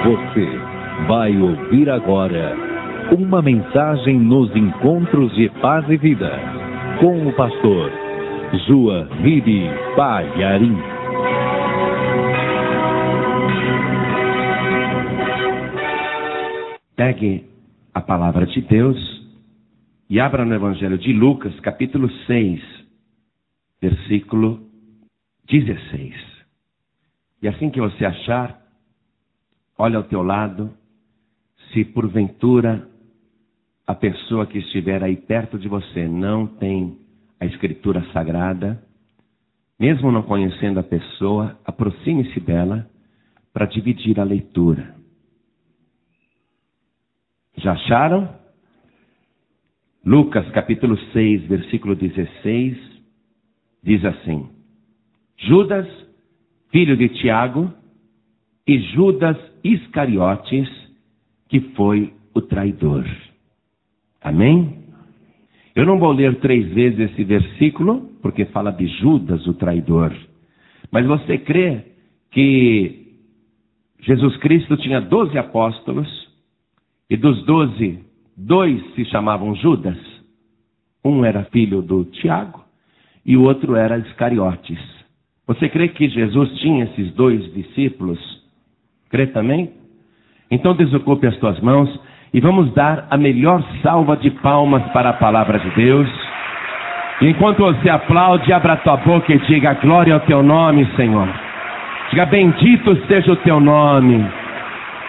Você vai ouvir agora uma mensagem nos encontros de paz e vida com o pastor Joaviri Palharim. Pegue a palavra de Deus e abra no Evangelho de Lucas, capítulo 6, versículo 16. E assim que você achar, olha ao teu lado, se porventura a pessoa que estiver aí perto de você não tem a Escritura Sagrada, mesmo não conhecendo a pessoa, aproxime-se dela para dividir a leitura. Já acharam? Lucas capítulo 6, versículo 16, diz assim: Judas, filho de Tiago, e Judas Iscariotes, que foi o traidor. Amém? Eu não vou ler 3 vezes esse versículo, porque fala de Judas, o traidor. Mas você crê que Jesus Cristo tinha 12 apóstolos, e dos 12, 2 se chamavam Judas? Um era filho do Tiago, e o outro era Iscariotes. Você crê que Jesus tinha esses 2 discípulos? Crê também? Então desocupe as tuas mãos e vamos dar a melhor salva de palmas para a palavra de Deus. E enquanto você aplaude, abra a tua boca e diga: glória ao teu nome, Senhor. Diga: bendito seja o teu nome.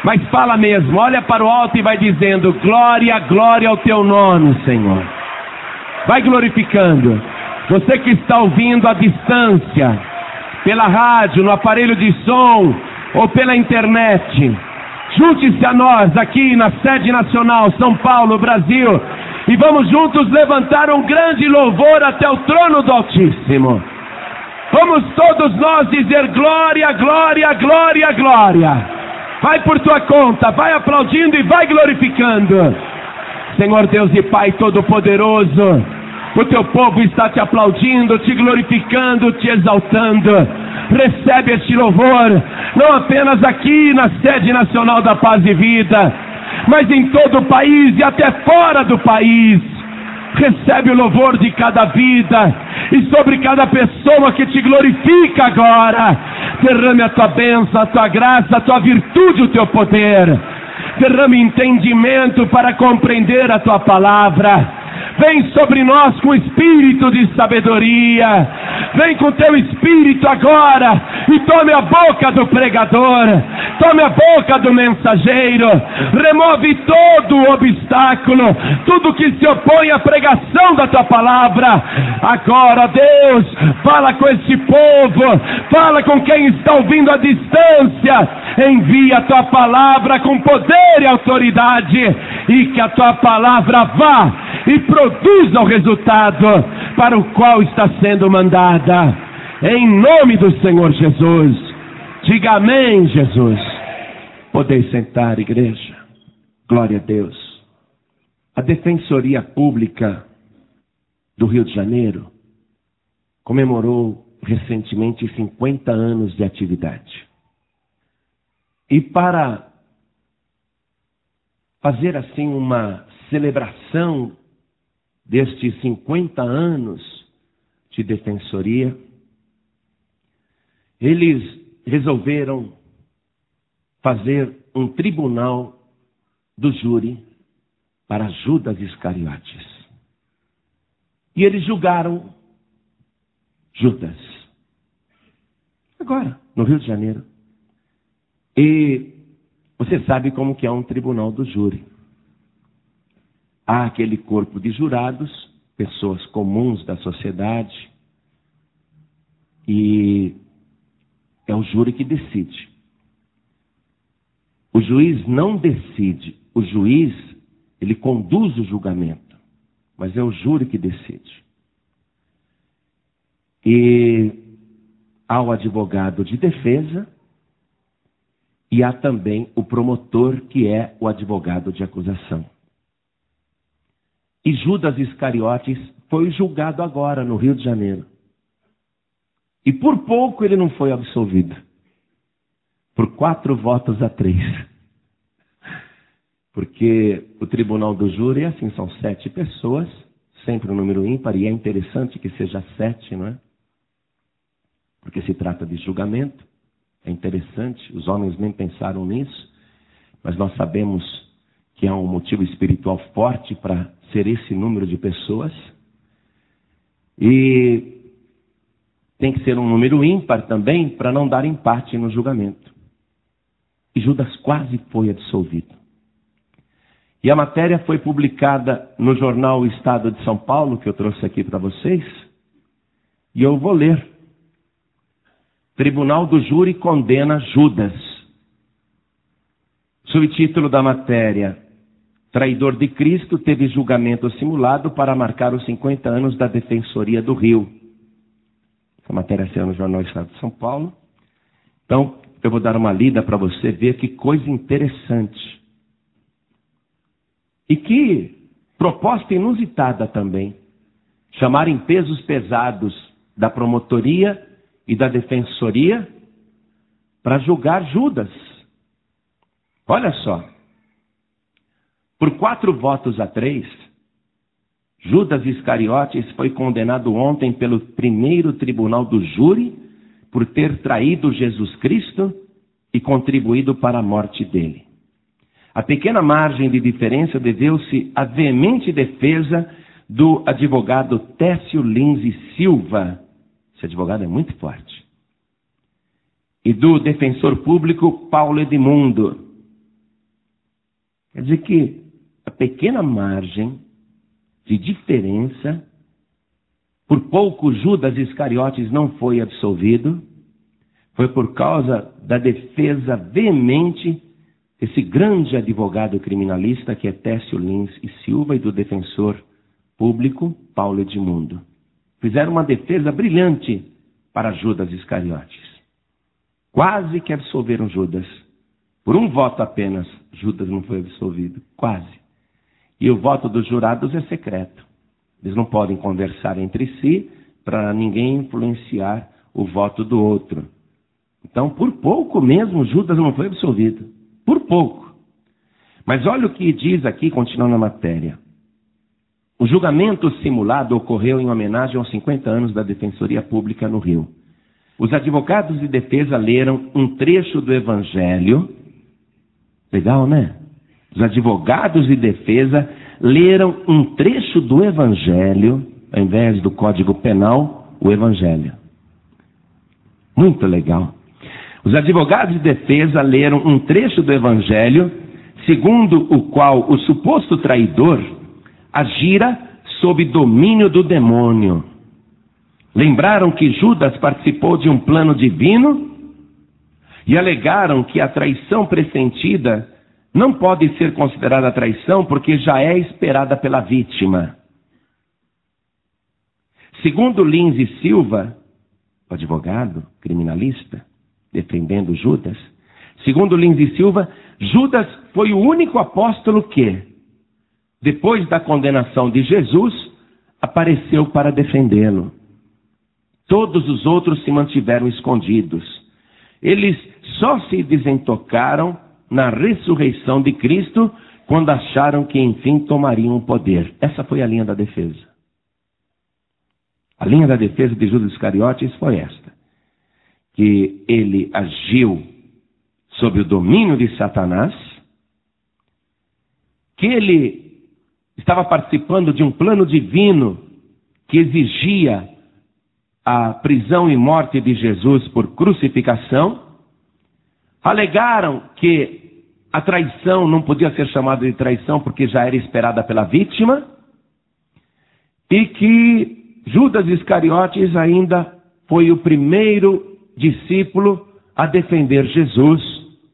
Mas fala mesmo, olha para o alto e vai dizendo: glória, glória ao teu nome, Senhor. Vai glorificando. Você que está ouvindo à distância, pela rádio, no aparelho de som ou pela internet, junte-se a nós aqui na sede nacional, São Paulo, Brasil, e vamos juntos levantar um grande louvor até o trono do Altíssimo. Vamos todos nós dizer: glória, glória, glória, glória. Vai por tua conta, vai aplaudindo e vai glorificando. Senhor Deus e Pai Todo-Poderoso, o teu povo está te aplaudindo, te glorificando, te exaltando. Recebe este louvor, não apenas aqui na sede nacional da Paz e Vida, mas em todo o país e até fora do país. Recebe o louvor de cada vida e sobre cada pessoa que te glorifica agora. Derrame a tua bênção, a tua graça, a tua virtude, o teu poder. Derrame entendimento para compreender a tua palavra. Vem sobre nós com espírito de sabedoria. Vem com teu espírito agora e tome a boca do pregador, tome a boca do mensageiro. Remove todo o obstáculo, tudo que se opõe à pregação da tua palavra. Agora, Deus, fala com esse povo, fala com quem está ouvindo à distância. Envia a tua palavra com poder e autoridade, e que a tua palavra vá e produza o resultado para o qual está sendo mandada. Em nome do Senhor Jesus. Diga amém, Jesus. Podeis sentar, igreja. Glória a Deus. A Defensoria Pública do Rio de Janeiro comemorou recentemente 50 anos de atividade. E para fazer assim uma celebração destes 50 anos de defensoria, eles resolveram fazer um tribunal do júri para Judas Iscariotes. E eles julgaram Judas. Agora, no Rio de Janeiro. E você sabe como que é um tribunal do júri. Há aquele corpo de jurados, pessoas comuns da sociedade, e é o júri que decide. O juiz não decide, o juiz, ele conduz o julgamento, mas é o júri que decide. E há o advogado de defesa e há também o promotor, que é o advogado de acusação. E Judas Iscariotes foi julgado agora no Rio de Janeiro. E por pouco ele não foi absolvido. Por 4 votos a 3. Porque o tribunal do júri, assim, são 7 pessoas, sempre um número ímpar, e é interessante que seja 7, não é? Porque se trata de julgamento, é interessante, os homens nem pensaram nisso, mas nós sabemos que há um motivo espiritual forte para ser esse número de pessoas, e tem que ser um número ímpar também para não dar empate no julgamento. E Judas quase foi absolvido. E a matéria foi publicada no jornal O Estado de São Paulo, que eu trouxe aqui para vocês, e eu vou ler. Tribunal do Júri condena Judas. Subtítulo da matéria: Traidor de Cristo teve julgamento simulado para marcar os 50 anos da Defensoria do Rio. Essa matéria saiu no jornal O Estado de São Paulo. Então, eu vou dar uma lida para você ver que coisa interessante. E que proposta inusitada também. Chamarem pesos pesados da promotoria e da defensoria para julgar Judas. Olha só. Por 4 votos a 3, Judas Iscariotes foi condenado ontem pelo primeiro tribunal do júri por ter traído Jesus Cristo e contribuído para a morte dele. A pequena margem de diferença deveu-se à veemente defesa do advogado Técio Lins e Silva. Esse advogado é muito forte. E do defensor público Paulo Edmundo. Quer dizer que a pequena margem de diferença, por pouco Judas Iscariotes não foi absolvido, foi por causa da defesa veemente desse grande advogado criminalista que é Técio Lins e Silva e do defensor público Paulo Edmundo. Fizeram uma defesa brilhante para Judas Iscariotes. Quase que absolveram Judas. Por um voto apenas, Judas não foi absolvido. Quase. E o voto dos jurados é secreto. Eles não podem conversar entre si para ninguém influenciar o voto do outro. Então, por pouco mesmo, Judas não foi absolvido. Por pouco. Mas olha o que diz aqui, continuando a matéria. O julgamento simulado ocorreu em homenagem aos 50 anos da Defensoria Pública no Rio. Os advogados de defesa leram um trecho do Evangelho. Legal, né? Os advogados de defesa leram um trecho do Evangelho, ao invés do Código Penal, o Evangelho. Muito legal. Os advogados de defesa leram um trecho do Evangelho, segundo o qual o suposto traidor agira sob domínio do demônio. Lembraram que Judas participou de um plano divino e alegaram que a traição pressentida não pode ser considerada traição porque já é esperada pela vítima. Segundo Lins e Silva, o advogado criminalista, defendendo Judas, segundo Lins e Silva, Judas foi o único apóstolo que, depois da condenação de Jesus, apareceu para defendê-lo. Todos os outros se mantiveram escondidos. Eles só se desentocaram na ressurreição de Cristo, quando acharam que enfim tomariam o poder. Essa foi a linha da defesa. A linha da defesa de Judas Iscariotes foi esta: que ele agiu sob o domínio de Satanás, que ele estava participando de um plano divino que exigia a prisão e morte de Jesus por crucificação. Alegaram que a traição não podia ser chamada de traição porque já era esperada pela vítima, e que Judas Iscariotes ainda foi o primeiro discípulo a defender Jesus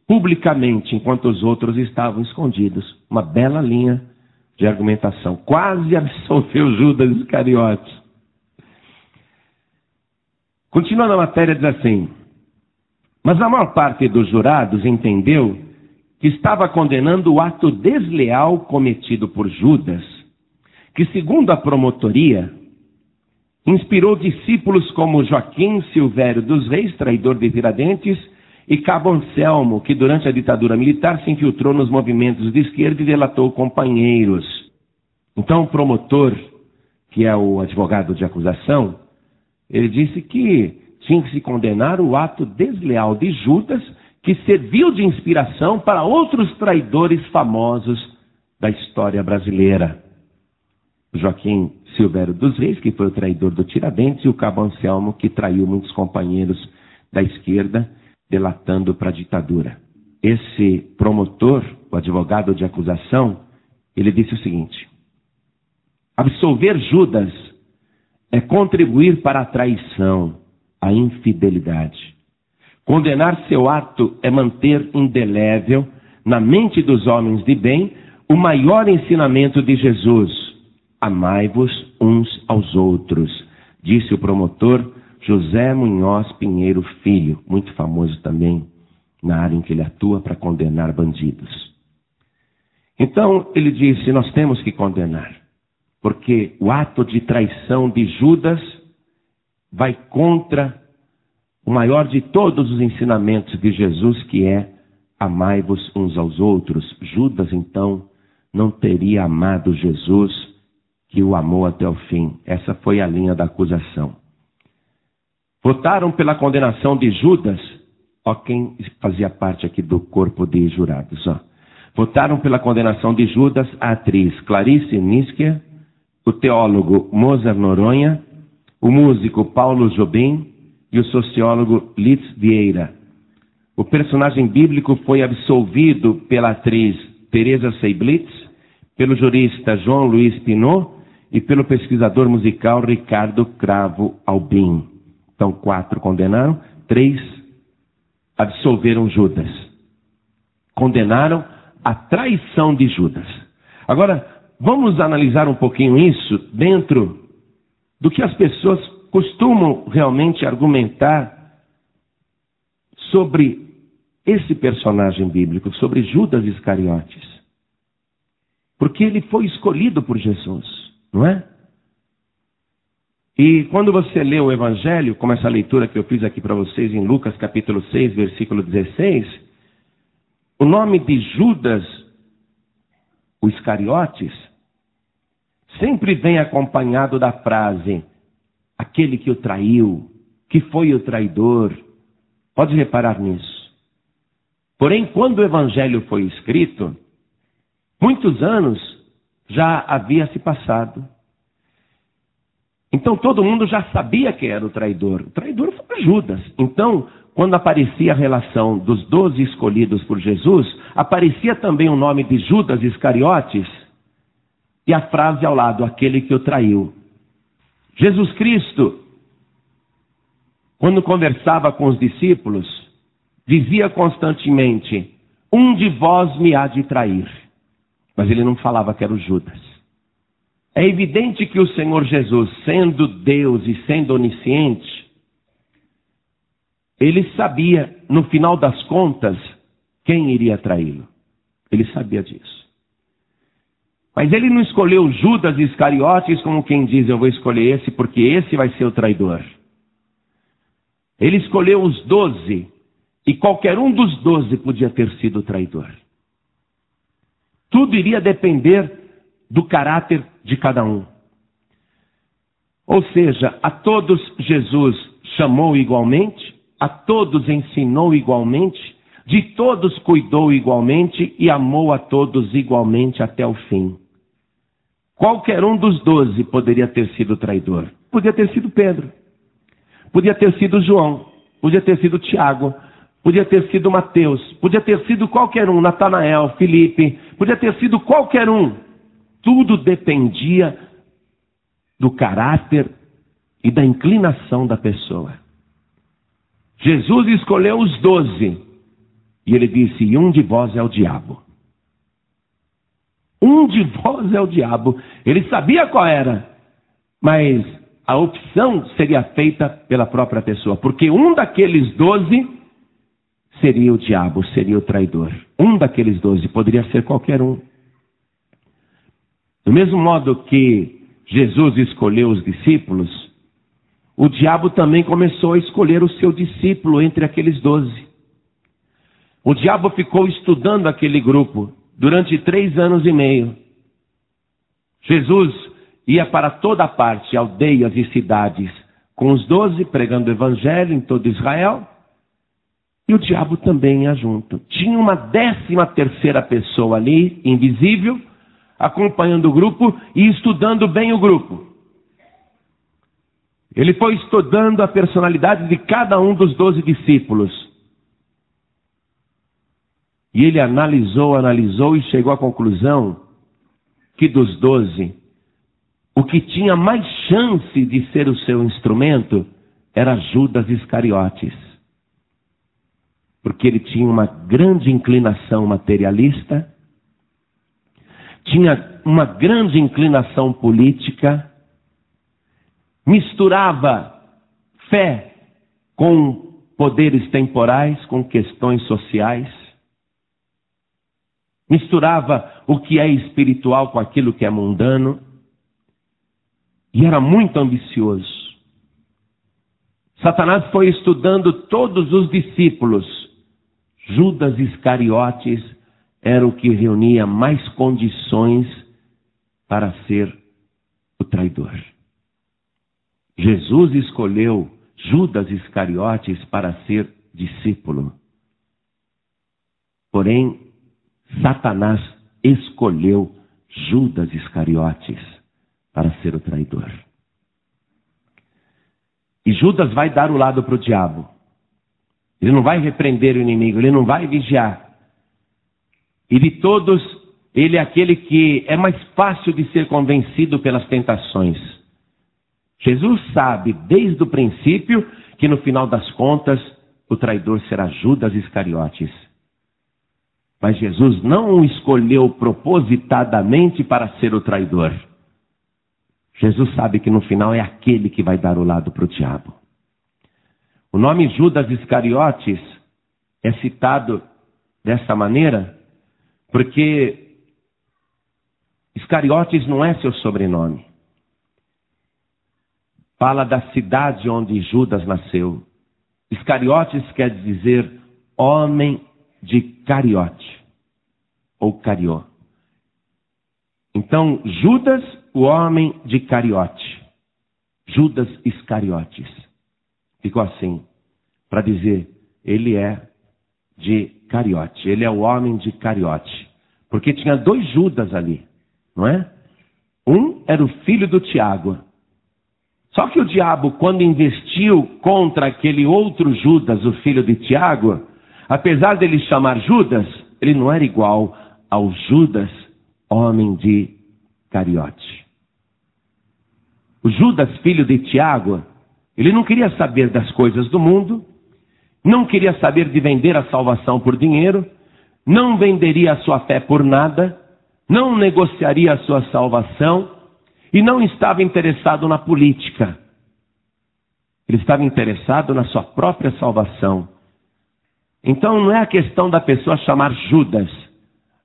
publicamente, enquanto os outros estavam escondidos. Uma bela linha de argumentação. Quase absolveu Judas Iscariotes. Continuando a matéria, diz assim: mas a maior parte dos jurados entendeu que estava condenando o ato desleal cometido por Judas, que, segundo a promotoria, inspirou discípulos como Joaquim Silvério dos Reis, traidor de Tiradentes, e Cabo Anselmo, que durante a ditadura militar se infiltrou nos movimentos de esquerda e delatou companheiros. Então o promotor, que é o advogado de acusação, ele disse que tinha que se condenar o ato desleal de Judas, que serviu de inspiração para outros traidores famosos da história brasileira. Joaquim Silvério dos Reis, que foi o traidor do Tiradentes, e o Cabo Anselmo, que traiu muitos companheiros da esquerda, delatando para a ditadura. Esse promotor, o advogado de acusação, ele disse o seguinte: absolver Judas é contribuir para a traição, a infidelidade. Condenar seu ato é manter indelével na mente dos homens de bem o maior ensinamento de Jesus: amai-vos uns aos outros, disse o promotor José Munhoz Pinheiro Filho, muito famoso também na área em que ele atua para condenar bandidos. Então ele disse: nós temos que condenar, porque o ato de traição de Judas vai contra o maior de todos os ensinamentos de Jesus, que é amai-vos uns aos outros. Judas, então, não teria amado Jesus, que o amou até o fim. Essa foi a linha da acusação. Votaram pela condenação de Judas, ó, quem fazia parte aqui do corpo de jurados, ó. Votaram pela condenação de Judas a atriz Clarice Nísquia, o teólogo Mozart Noronha, o músico Paulo Jobim e o sociólogo Litz Vieira. O personagem bíblico foi absolvido pela atriz Teresa Seiblitz, pelo jurista João Luiz Pinot e pelo pesquisador musical Ricardo Cravo Albim. Então 4 condenaram, 3 absolveram Judas. Condenaram a traição de Judas. Agora, vamos analisar um pouquinho isso dentro do que as pessoas costumam realmente argumentar sobre esse personagem bíblico, sobre Judas Iscariotes. Porque ele foi escolhido por Jesus, não é? E quando você lê o Evangelho, como essa leitura que eu fiz aqui para vocês em Lucas capítulo 6, versículo 16, o nome de Judas, o Iscariotes, sempre vem acompanhado da frase, aquele que o traiu, que foi o traidor. Pode reparar nisso. Porém, quando o Evangelho foi escrito, muitos anos já havia se passado. Então todo mundo já sabia quem era o traidor. O traidor foi Judas. Então, quando aparecia a relação dos 12 escolhidos por Jesus, aparecia também o nome de Judas Iscariotes e a frase ao lado, aquele que o traiu. Jesus Cristo, quando conversava com os discípulos, dizia constantemente, um de vós me há de trair. Mas ele não falava que era o Judas. É evidente que o Senhor Jesus, sendo Deus e sendo onisciente, ele sabia, no final das contas, quem iria traí-lo. Ele sabia disso. Mas ele não escolheu Judas Iscariotes como quem diz, eu vou escolher esse porque esse vai ser o traidor. Ele escolheu os 12, e qualquer um dos 12 podia ter sido o traidor. Tudo iria depender do caráter de cada um. Ou seja, a todos Jesus chamou igualmente, a todos ensinou igualmente, de todos cuidou igualmente e amou a todos igualmente até o fim. Qualquer um dos 12 poderia ter sido traidor. Podia ter sido Pedro, podia ter sido João, podia ter sido Tiago, podia ter sido Mateus, podia ter sido qualquer um, Natanael, Filipe, podia ter sido qualquer um. Tudo dependia do caráter e da inclinação da pessoa. Jesus escolheu os 12 e ele disse, e um de vós é o diabo. Um de vós é o diabo. Ele sabia qual era, mas a opção seria feita pela própria pessoa, porque um daqueles 12 seria o diabo, seria o traidor. Um daqueles 12 poderia ser qualquer um. Do mesmo modo que Jesus escolheu os discípulos, o diabo também começou a escolher o seu discípulo entre aqueles 12. O diabo ficou estudando aquele grupo durante 3 anos e meio. Jesus ia para toda parte, aldeias e cidades, com os 12, pregando o evangelho em todo Israel. E o diabo também ia junto. Tinha uma 13ª pessoa ali, invisível, acompanhando o grupo e estudando bem o grupo. Ele foi estudando a personalidade de cada um dos 12 discípulos. E ele analisou e chegou à conclusão que dos 12, o que tinha mais chance de ser o seu instrumento era Judas Iscariotes. Porque ele tinha uma grande inclinação materialista, tinha uma grande inclinação política, misturava fé com poderes temporais, com questões sociais, misturava o que é espiritual com aquilo que é mundano, e era muito ambicioso. Satanás foi estudando todos os discípulos. Judas Iscariotes era o que reunia mais condições para ser o traidor. Jesus escolheu Judas Iscariotes para ser discípulo. Porém, Satanás escolheu Judas Iscariotes para ser o traidor. E Judas vai dar o lado para o diabo. Ele não vai repreender o inimigo, ele não vai vigiar. E de todos, ele é aquele que é mais fácil de ser convencido pelas tentações. Jesus sabe desde o princípio que no final das contas o traidor será Judas Iscariotes. Mas Jesus não o escolheu propositadamente para ser o traidor. Jesus sabe que no final é aquele que vai dar o lado para o diabo. O nome Judas Iscariotes é citado dessa maneira porque Iscariotes não é seu sobrenome. Fala da cidade onde Judas nasceu. Iscariotes quer dizer homem de Cariote, ou Carió. Então, Judas, o homem de Cariote. Judas Iscariotes. Ficou assim, para dizer, ele é de Cariote, ele é o homem de Cariote. Porque tinha 2 Judas ali, não é? Um era o filho do Tiago. Só que o diabo, quando investiu contra aquele outro Judas, o filho de Tiago, apesar dele chamar Judas, ele não era igual ao Judas, homem de Cariote. O Judas, filho de Tiago, ele não queria saber das coisas do mundo, não queria saber de vender a salvação por dinheiro, não venderia a sua fé por nada, não negociaria a sua salvação e não estava interessado na política. Ele estava interessado na sua própria salvação. Então não é a questão da pessoa chamar Judas,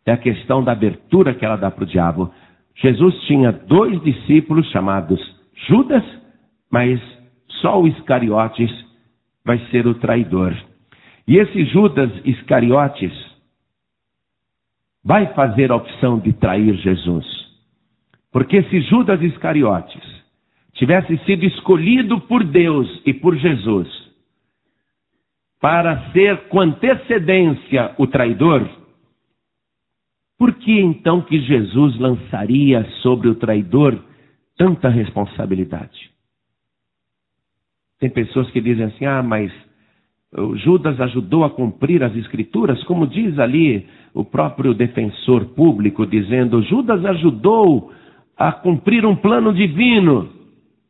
é a questão da abertura que ela dá para o diabo. Jesus tinha 2 discípulos chamados Judas, mas só o Iscariotes vai ser o traidor. E esse Judas Iscariotes vai fazer a opção de trair Jesus. Porque se Judas Iscariotes tivesse sido escolhido por Deus e por Jesus para ser com antecedência o traidor, por que então que Jesus lançaria sobre o traidor tanta responsabilidade? Tem pessoas que dizem assim, mas o Judas ajudou a cumprir as escrituras, como diz ali o próprio defensor público, dizendo, Judas ajudou a cumprir um plano divino,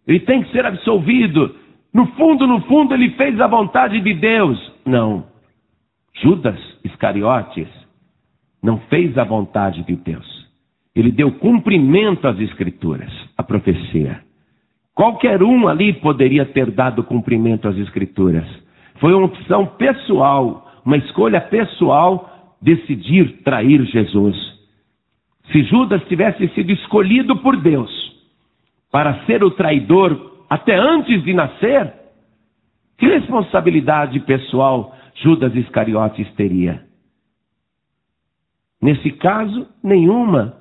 ele tem que ser absolvido. No fundo, ele fez a vontade de Deus. Não. Judas Iscariotes não fez a vontade de Deus. Ele deu cumprimento às escrituras, à profecia. Qualquer um ali poderia ter dado cumprimento às escrituras. Foi uma opção pessoal, uma escolha pessoal, decidir trair Jesus. Se Judas tivesse sido escolhido por Deus para ser o traidor até antes de nascer, que responsabilidade pessoal Judas Iscariotes teria? Nesse caso, nenhuma.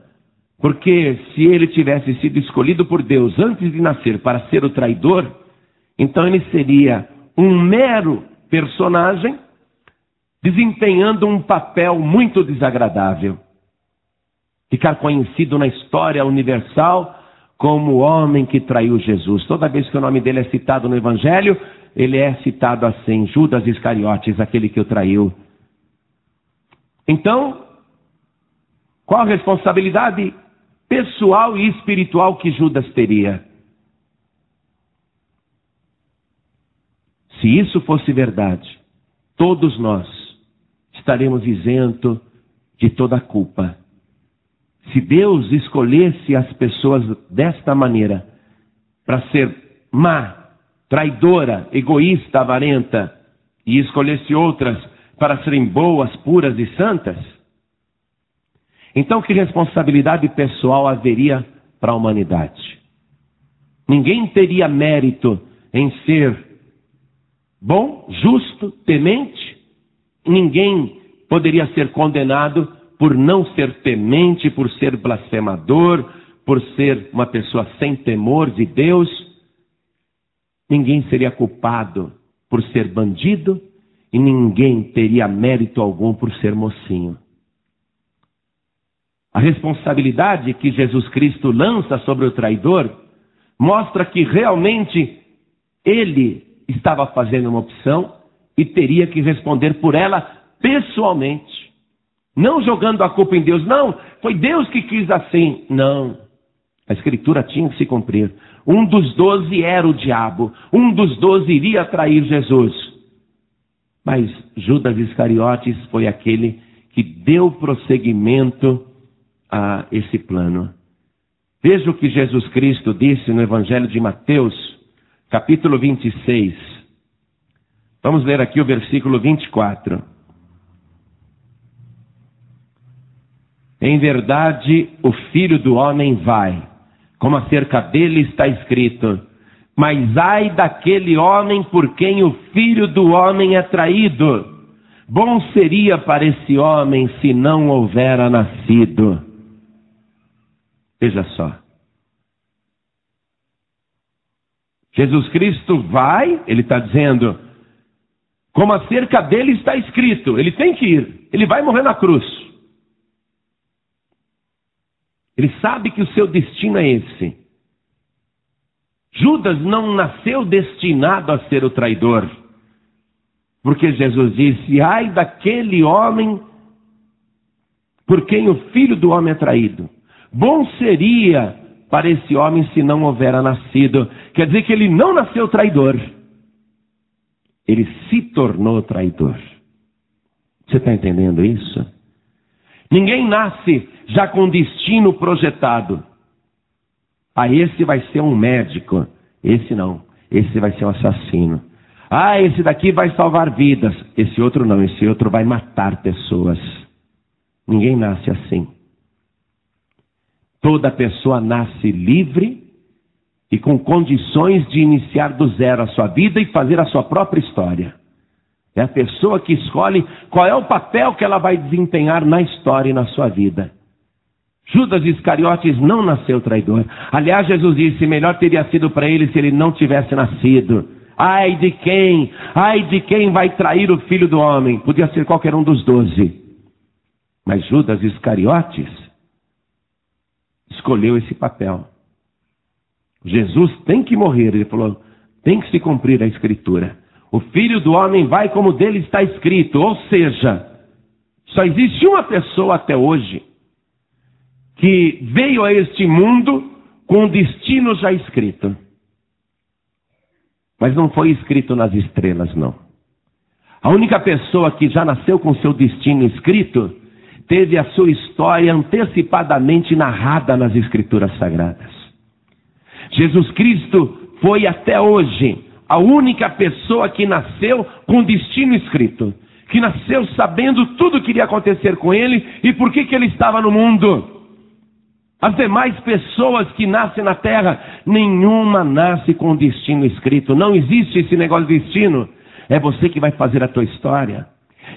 Porque se ele tivesse sido escolhido por Deus antes de nascer para ser o traidor, então ele seria um mero personagem desempenhando um papel muito desagradável. Ficar conhecido na história universal como o homem que traiu Jesus. Toda vez que o nome dele é citado no Evangelho, ele é citado assim: Judas Iscariotes, aquele que o traiu. Então, qual a responsabilidade pessoal e espiritual que Judas teria? Se isso fosse verdade, todos nós estaremos isentos de toda a culpa. Se Deus escolhesse as pessoas desta maneira, para ser má, traidora, egoísta, avarenta, e escolhesse outras para serem boas, puras e santas, então que responsabilidade pessoal haveria para a humanidade? Ninguém teria mérito em ser bom, justo, temente. Ninguém poderia ser condenado por não ser temente, por ser blasfemador, por ser uma pessoa sem temor de Deus. Ninguém seria culpado por ser bandido e ninguém teria mérito algum por ser mocinho. A responsabilidade que Jesus Cristo lança sobre o traidor mostra que realmente ele estava fazendo uma opção e teria que responder por ela pessoalmente. Não jogando a culpa em Deus. Não, foi Deus que quis assim. Não. A Escritura tinha que se cumprir. Um dos 12 era o diabo. Um dos 12 iria trair Jesus. Mas Judas Iscariotes foi aquele que deu prosseguimento a esse plano. Veja o que Jesus Cristo disse no Evangelho de Mateus, capítulo 26. Vamos ler aqui o versículo 24. Em verdade, o Filho do Homem vai, como acerca dele está escrito, mas ai daquele homem por quem o Filho do Homem é traído. Bom seria para esse homem se não houvera nascido. Veja só. Jesus Cristo vai, ele está dizendo, como acerca dele está escrito, ele tem que ir, ele vai morrer na cruz. Ele sabe que o seu destino é esse. Judas não nasceu destinado a ser o traidor. Porque Jesus disse, ai daquele homem por quem o Filho do Homem é traído. Bom seria para esse homem se não houvera nascido. Quer dizer que ele não nasceu traidor. Ele se tornou traidor. Você está entendendo isso? Ninguém nasce já com destino projetado. Ah, esse vai ser um médico. Esse não. Esse vai ser um assassino. Ah, esse daqui vai salvar vidas. Esse outro não. Esse outro vai matar pessoas. Ninguém nasce assim. Toda pessoa nasce livre e com condições de iniciar do zero a sua vida e fazer a sua própria história. É a pessoa que escolhe qual é o papel que ela vai desempenhar na história e na sua vida. Judas Iscariotes não nasceu traidor. Aliás, Jesus disse, melhor teria sido para ele se ele não tivesse nascido. Ai de quem vai trair o Filho do Homem? Podia ser qualquer um dos 12. Mas Judas Iscariotes escolheu esse papel. Jesus tem que morrer. Ele falou, tem que se cumprir a Escritura. O Filho do Homem vai como dele está escrito. Ou seja, só existe uma pessoa até hoje que veio a este mundo com o destino já escrito. Mas não foi escrito nas estrelas, não. A única pessoa que já nasceu com seu destino escrito, teve a sua história antecipadamente narrada nas Escrituras Sagradas. Jesus Cristo foi até hoje a única pessoa que nasceu com destino escrito. Que nasceu sabendo tudo o que iria acontecer com ele e por que ele estava no mundo. As demais pessoas que nascem na terra, nenhuma nasce com destino escrito. Não existe esse negócio de destino. É você que vai fazer a tua história.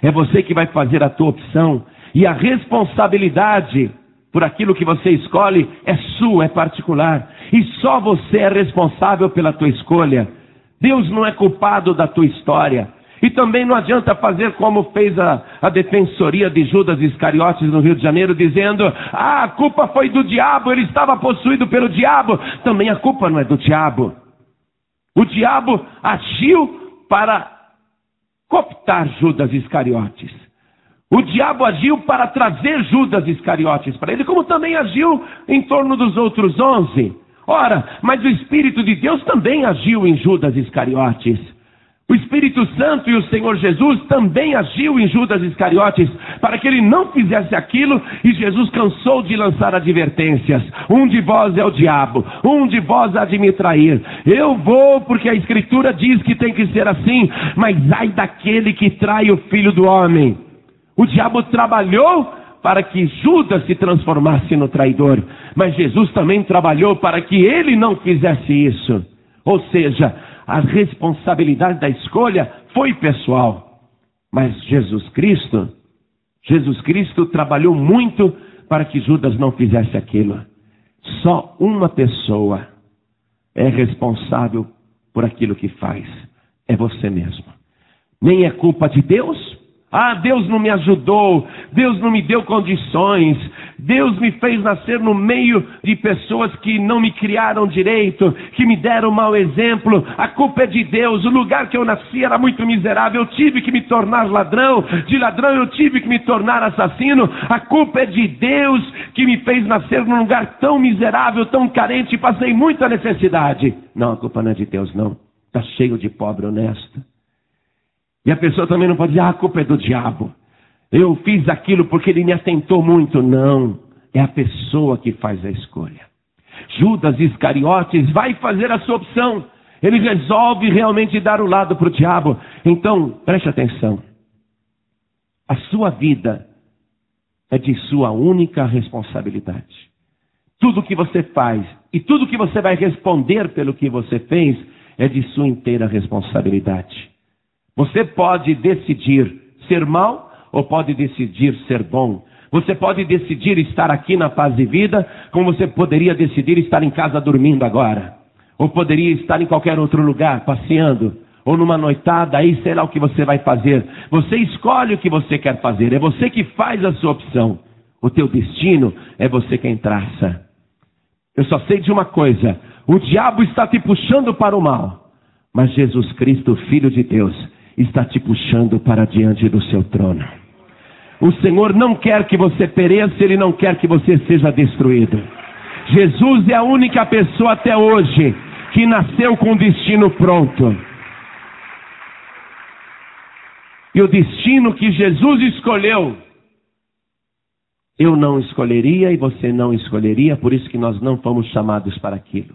É você que vai fazer a tua opção. E a responsabilidade por aquilo que você escolhe é sua, é particular. E só você é responsável pela tua escolha. Deus não é culpado da tua história. E também não adianta fazer como fez a defensoria de Judas Iscariotes no Rio de Janeiro, dizendo: a culpa foi do diabo, ele estava possuído pelo diabo. Também a culpa não é do diabo. O diabo agiu para cooptar Judas Iscariotes. O diabo agiu para trazer Judas Iscariotes para ele, como também agiu em torno dos outros 11. Ora, mas o Espírito de Deus também agiu em Judas Iscariotes. O Espírito Santo e o Senhor Jesus também agiu em Judas Iscariotes para que ele não fizesse aquilo, e Jesus cansou de lançar advertências. Um de vós é o diabo, um de vós há de me trair. Eu vou porque a Escritura diz que tem que ser assim, mas ai daquele que trai o Filho do Homem. O diabo trabalhou para que Judas se transformasse no traidor, mas Jesus também trabalhou para que ele não fizesse isso. Ou seja, a responsabilidade da escolha foi pessoal. Mas Jesus Cristo trabalhou muito para que Judas não fizesse aquilo. Só uma pessoa é responsável por aquilo que faz. É você mesmo. Nem é culpa de Deus. Ah, Deus não me ajudou, Deus não me deu condições, Deus me fez nascer no meio de pessoas que não me criaram direito, que me deram mau exemplo. A culpa é de Deus. O lugar que eu nasci era muito miserável, eu tive que me tornar ladrão, de ladrão eu tive que me tornar assassino. A culpa é de Deus que me fez nascer num lugar tão miserável, tão carente, e passei muita necessidade. Não, a culpa não é de Deus, não. Está cheio de pobre honesto. E a pessoa também não pode dizer: a culpa é do diabo, eu fiz aquilo porque ele me atentou muito. Não, é a pessoa que faz a escolha. Judas Iscariotes vai fazer a sua opção. Ele resolve realmente dar o lado para o diabo. Então, preste atenção. A sua vida é de sua única responsabilidade. Tudo que você faz e tudo que você vai responder pelo que você fez é de sua inteira responsabilidade. Você pode decidir ser mal ou pode decidir ser bom. Você pode decidir estar aqui na Paz e Vida, como você poderia decidir estar em casa dormindo agora. Ou poderia estar em qualquer outro lugar, passeando. Ou numa noitada, aí sei lá o que você vai fazer. Você escolhe o que você quer fazer. É você que faz a sua opção. O teu destino é você quem traça. Eu só sei de uma coisa: o diabo está te puxando para o mal. Mas Jesus Cristo, Filho de Deus, está te puxando para diante do seu trono. O Senhor não quer que você pereça, Ele não quer que você seja destruído. Jesus é a única pessoa até hoje que nasceu com o destino pronto. E o destino que Jesus escolheu, eu não escolheria e você não escolheria, por isso que nós não fomos chamados para aquilo.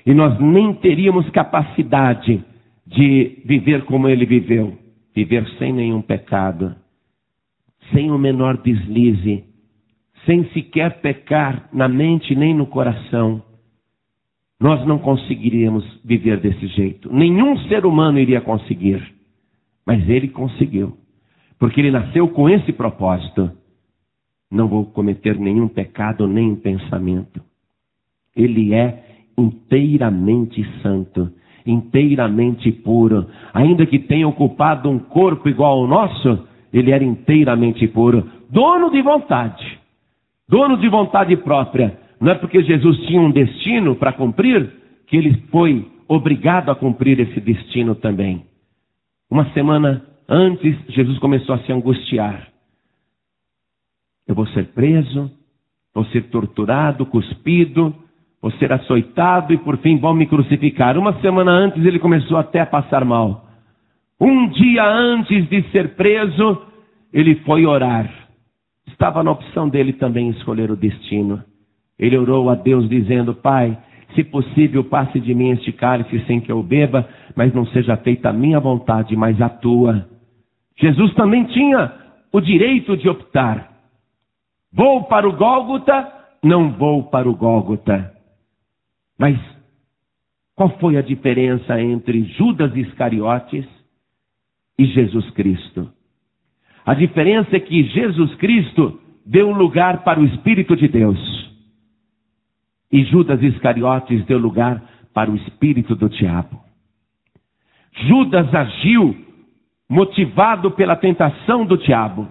E nós nem teríamos capacidade de viver como ele viveu, viver sem nenhum pecado, sem o menor deslize, sem sequer pecar na mente nem no coração. Nós não conseguiríamos viver desse jeito. Nenhum ser humano iria conseguir, mas ele conseguiu, porque ele nasceu com esse propósito: não vou cometer nenhum pecado nem em pensamento. Ele é inteiramente santo, inteiramente puro. Ainda que tenha ocupado um corpo igual ao nosso, ele era inteiramente puro, dono de vontade própria. Não é porque Jesus tinha um destino para cumprir que ele foi obrigado a cumprir esse destino também. Uma semana antes, Jesus começou a se angustiar. Eu vou ser preso, vou ser torturado, cuspido, vou ser açoitado e por fim vão me crucificar. Uma semana antes ele começou até a passar mal. Um dia antes de ser preso, ele foi orar. Estava na opção dele também escolher o destino. Ele orou a Deus dizendo: Pai, se possível passe de mim este cálice sem que eu beba, mas não seja feita a minha vontade, mas a tua. Jesus também tinha o direito de optar. Vou para o Gólgota, não vou para o Gólgota. Mas qual foi a diferença entre Judas Iscariotes e Jesus Cristo? A diferença é que Jesus Cristo deu lugar para o Espírito de Deus. E Judas Iscariotes deu lugar para o espírito do diabo. Judas agiu motivado pela tentação do diabo.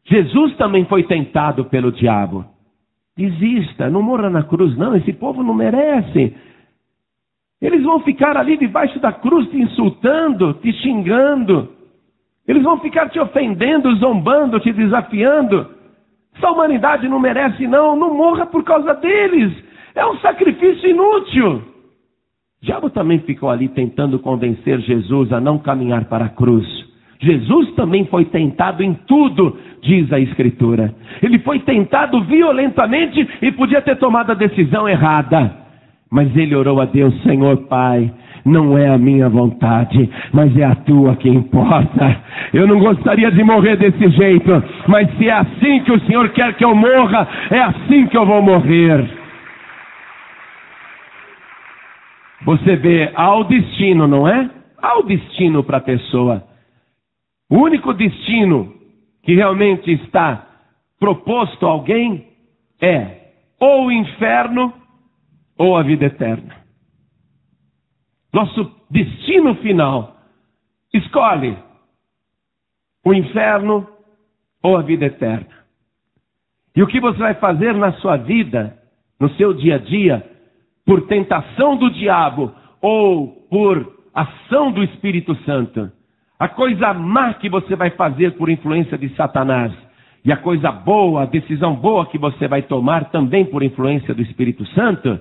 Jesus também foi tentado pelo diabo. Desista, não morra na cruz não, esse povo não merece. Eles vão ficar ali debaixo da cruz te insultando, te xingando. Eles vão ficar te ofendendo, zombando, te desafiando. Essa humanidade não merece não morra por causa deles. É um sacrifício inútil. O diabo também ficou ali tentando convencer Jesus a não caminhar para a cruz. Jesus também foi tentado em tudo, diz a Escritura. Ele foi tentado violentamente e podia ter tomado a decisão errada. Mas ele orou a Deus: Senhor Pai, não é a minha vontade, mas é a tua que importa. Eu não gostaria de morrer desse jeito, mas se é assim que o Senhor quer que eu morra, é assim que eu vou morrer. Você vê, há o destino, não é? Há o destino para a pessoa. O único destino que realmente está proposto a alguém é ou o inferno ou a vida eterna. Nosso destino final escolhe o inferno ou a vida eterna. E o que você vai fazer na sua vida, no seu dia a dia, por tentação do diabo ou por ação do Espírito Santo? A coisa má que você vai fazer por influência de Satanás e a coisa boa, a decisão boa que você vai tomar também por influência do Espírito Santo,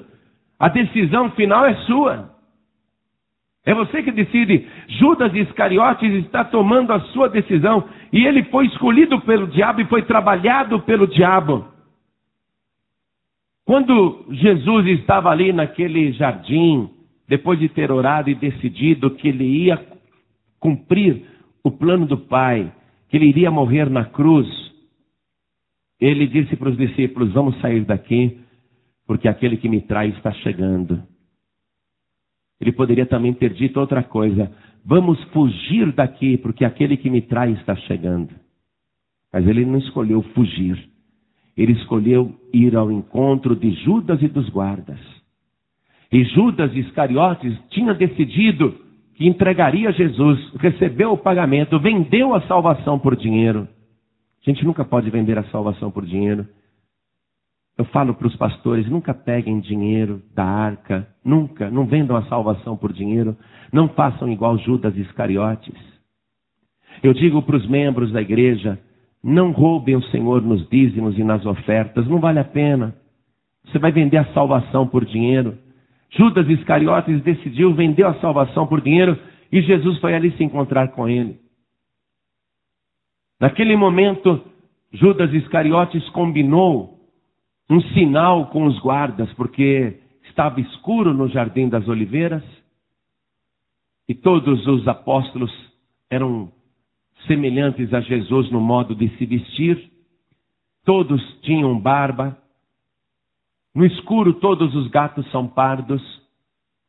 a decisão final é sua. É você que decide. Judas Iscariotes está tomando a sua decisão e ele foi escolhido pelo diabo e foi trabalhado pelo diabo. Quando Jesus estava ali naquele jardim, depois de ter orado e decidido que ele ia cumprir o plano do Pai, que ele iria morrer na cruz, ele disse para os discípulos: vamos sair daqui, porque aquele que me trai está chegando. Ele poderia também ter dito outra coisa: vamos fugir daqui, porque aquele que me trai está chegando. Mas ele não escolheu fugir. Ele escolheu ir ao encontro de Judas e dos guardas. E Judas Iscariotes tinha decidido que entregaria Jesus, recebeu o pagamento, vendeu a salvação por dinheiro. A gente nunca pode vender a salvação por dinheiro. Eu falo para os pastores: nunca peguem dinheiro da arca, nunca, não vendam a salvação por dinheiro, não façam igual Judas Iscariotes. Eu digo para os membros da igreja: não roubem o Senhor nos dízimos e nas ofertas, não vale a pena. Você vai vender a salvação por dinheiro. Judas Iscariotes decidiu, vendeu a salvação por dinheiro e Jesus foi ali se encontrar com ele. Naquele momento, Judas Iscariotes combinou um sinal com os guardas, porque estava escuro no Jardim das Oliveiras e todos os apóstolos eram semelhantes a Jesus no modo de se vestir. Todos tinham barba. No escuro todos os gatos são pardos.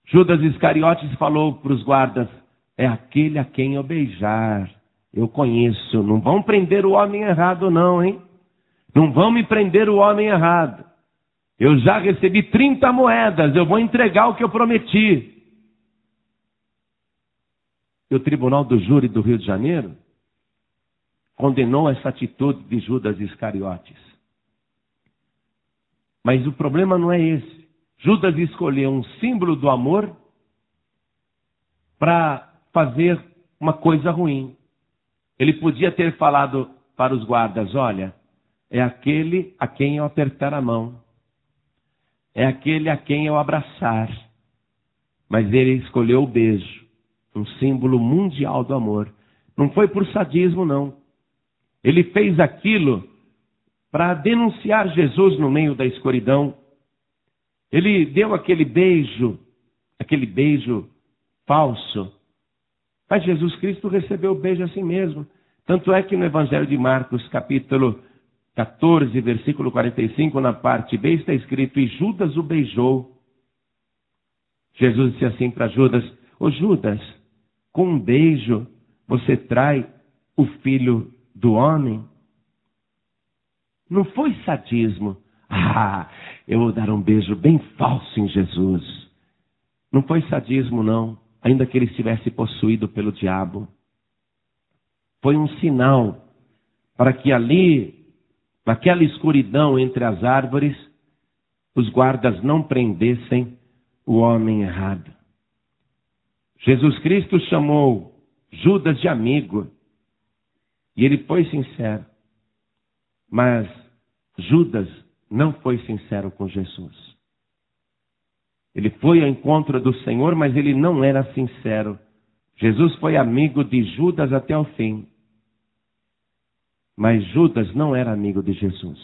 Judas Iscariotes falou para os guardas: é aquele a quem eu beijar. Eu conheço. Não vão prender o homem errado não, hein? Não vão me prender o homem errado. Eu já recebi 30 moedas. Eu vou entregar o que eu prometi. E o Tribunal do Júri do Rio de Janeiro condenou essa atitude de Judas Iscariotes. Mas o problema não é esse. Judas escolheu um símbolo do amor para fazer uma coisa ruim. Ele podia ter falado para os guardas: olha, é aquele a quem eu apertar a mão. É aquele a quem eu abraçar. Mas ele escolheu o beijo, um símbolo mundial do amor. Não foi por sadismo, não. Ele fez aquilo para denunciar Jesus no meio da escuridão. Ele deu aquele beijo falso. Mas Jesus Cristo recebeu o beijo assim mesmo. Tanto é que no Evangelho de Marcos, capítulo 14, versículo 45, na parte B, está escrito: e Judas o beijou. Jesus disse assim para Judas: ô Judas, com um beijo você trai o Filho do Homem. Não foi sadismo. Eu vou dar um beijo bem falso em Jesus. Não foi sadismo, não, ainda que ele estivesse possuído pelo diabo. Foi um sinal para que ali, naquela escuridão entre as árvores, os guardas não prendessem o homem errado. Jesus Cristo chamou Judas de amigo, e ele foi sincero. Mas Judas não foi sincero com Jesus. Ele foi ao encontro do Senhor, mas ele não era sincero. Jesus foi amigo de Judas até o fim. Mas Judas não era amigo de Jesus.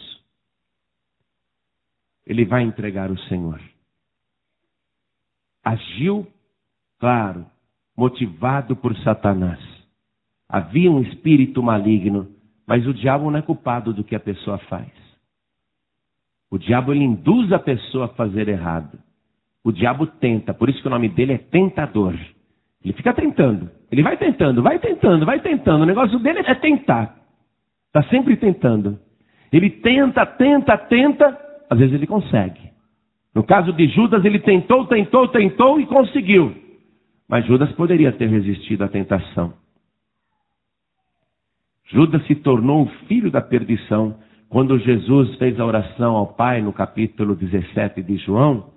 Ele vai entregar o Senhor. Agiu, claro, motivado por Satanás. Havia um espírito maligno, mas o diabo não é culpado do que a pessoa faz. O diabo, ele induz a pessoa a fazer errado. O diabo tenta, por isso que o nome dele é tentador. Ele fica tentando, ele vai tentando, vai tentando, vai tentando. O negócio dele é tentar. Está sempre tentando. Ele tenta, às vezes ele consegue. No caso de Judas, ele tentou e conseguiu. Mas Judas poderia ter resistido à tentação. Judas se tornou o filho da perdição. Quando Jesus fez a oração ao Pai, no capítulo 17 de João,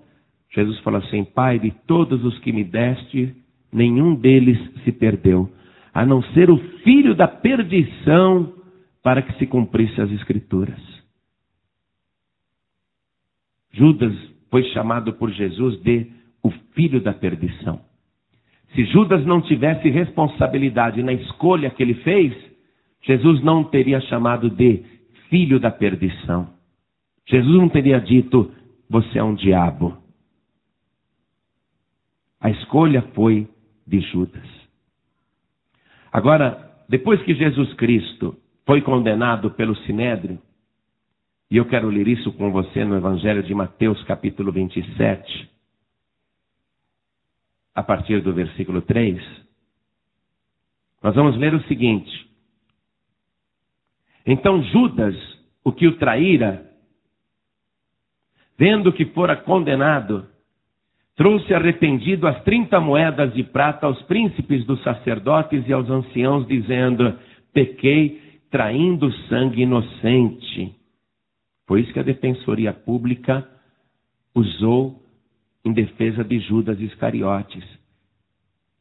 Jesus falou assim: Pai, de todos os que me deste, nenhum deles se perdeu, a não ser o filho da perdição, para que se cumprisse as Escrituras. Judas foi chamado por Jesus de o filho da perdição. Se Judas não tivesse responsabilidade na escolha que ele fez, Jesus não teria chamado de filho da perdição. Jesus não teria dito: você é um diabo. A escolha foi de Judas. Agora, depois que Jesus Cristo foi condenado pelo Sinédrio, e eu quero ler isso com você no Evangelho de Mateus, capítulo 27, a partir do versículo 3, nós vamos ler o seguinte: Então Judas, o que o traíra, vendo que fora condenado, trouxe arrependido as 30 moedas de prata aos príncipes dos sacerdotes e aos anciãos, dizendo: pequei traindo sangue inocente. Foi isso que a Defensoria Pública usou em defesa de Judas Iscariotes.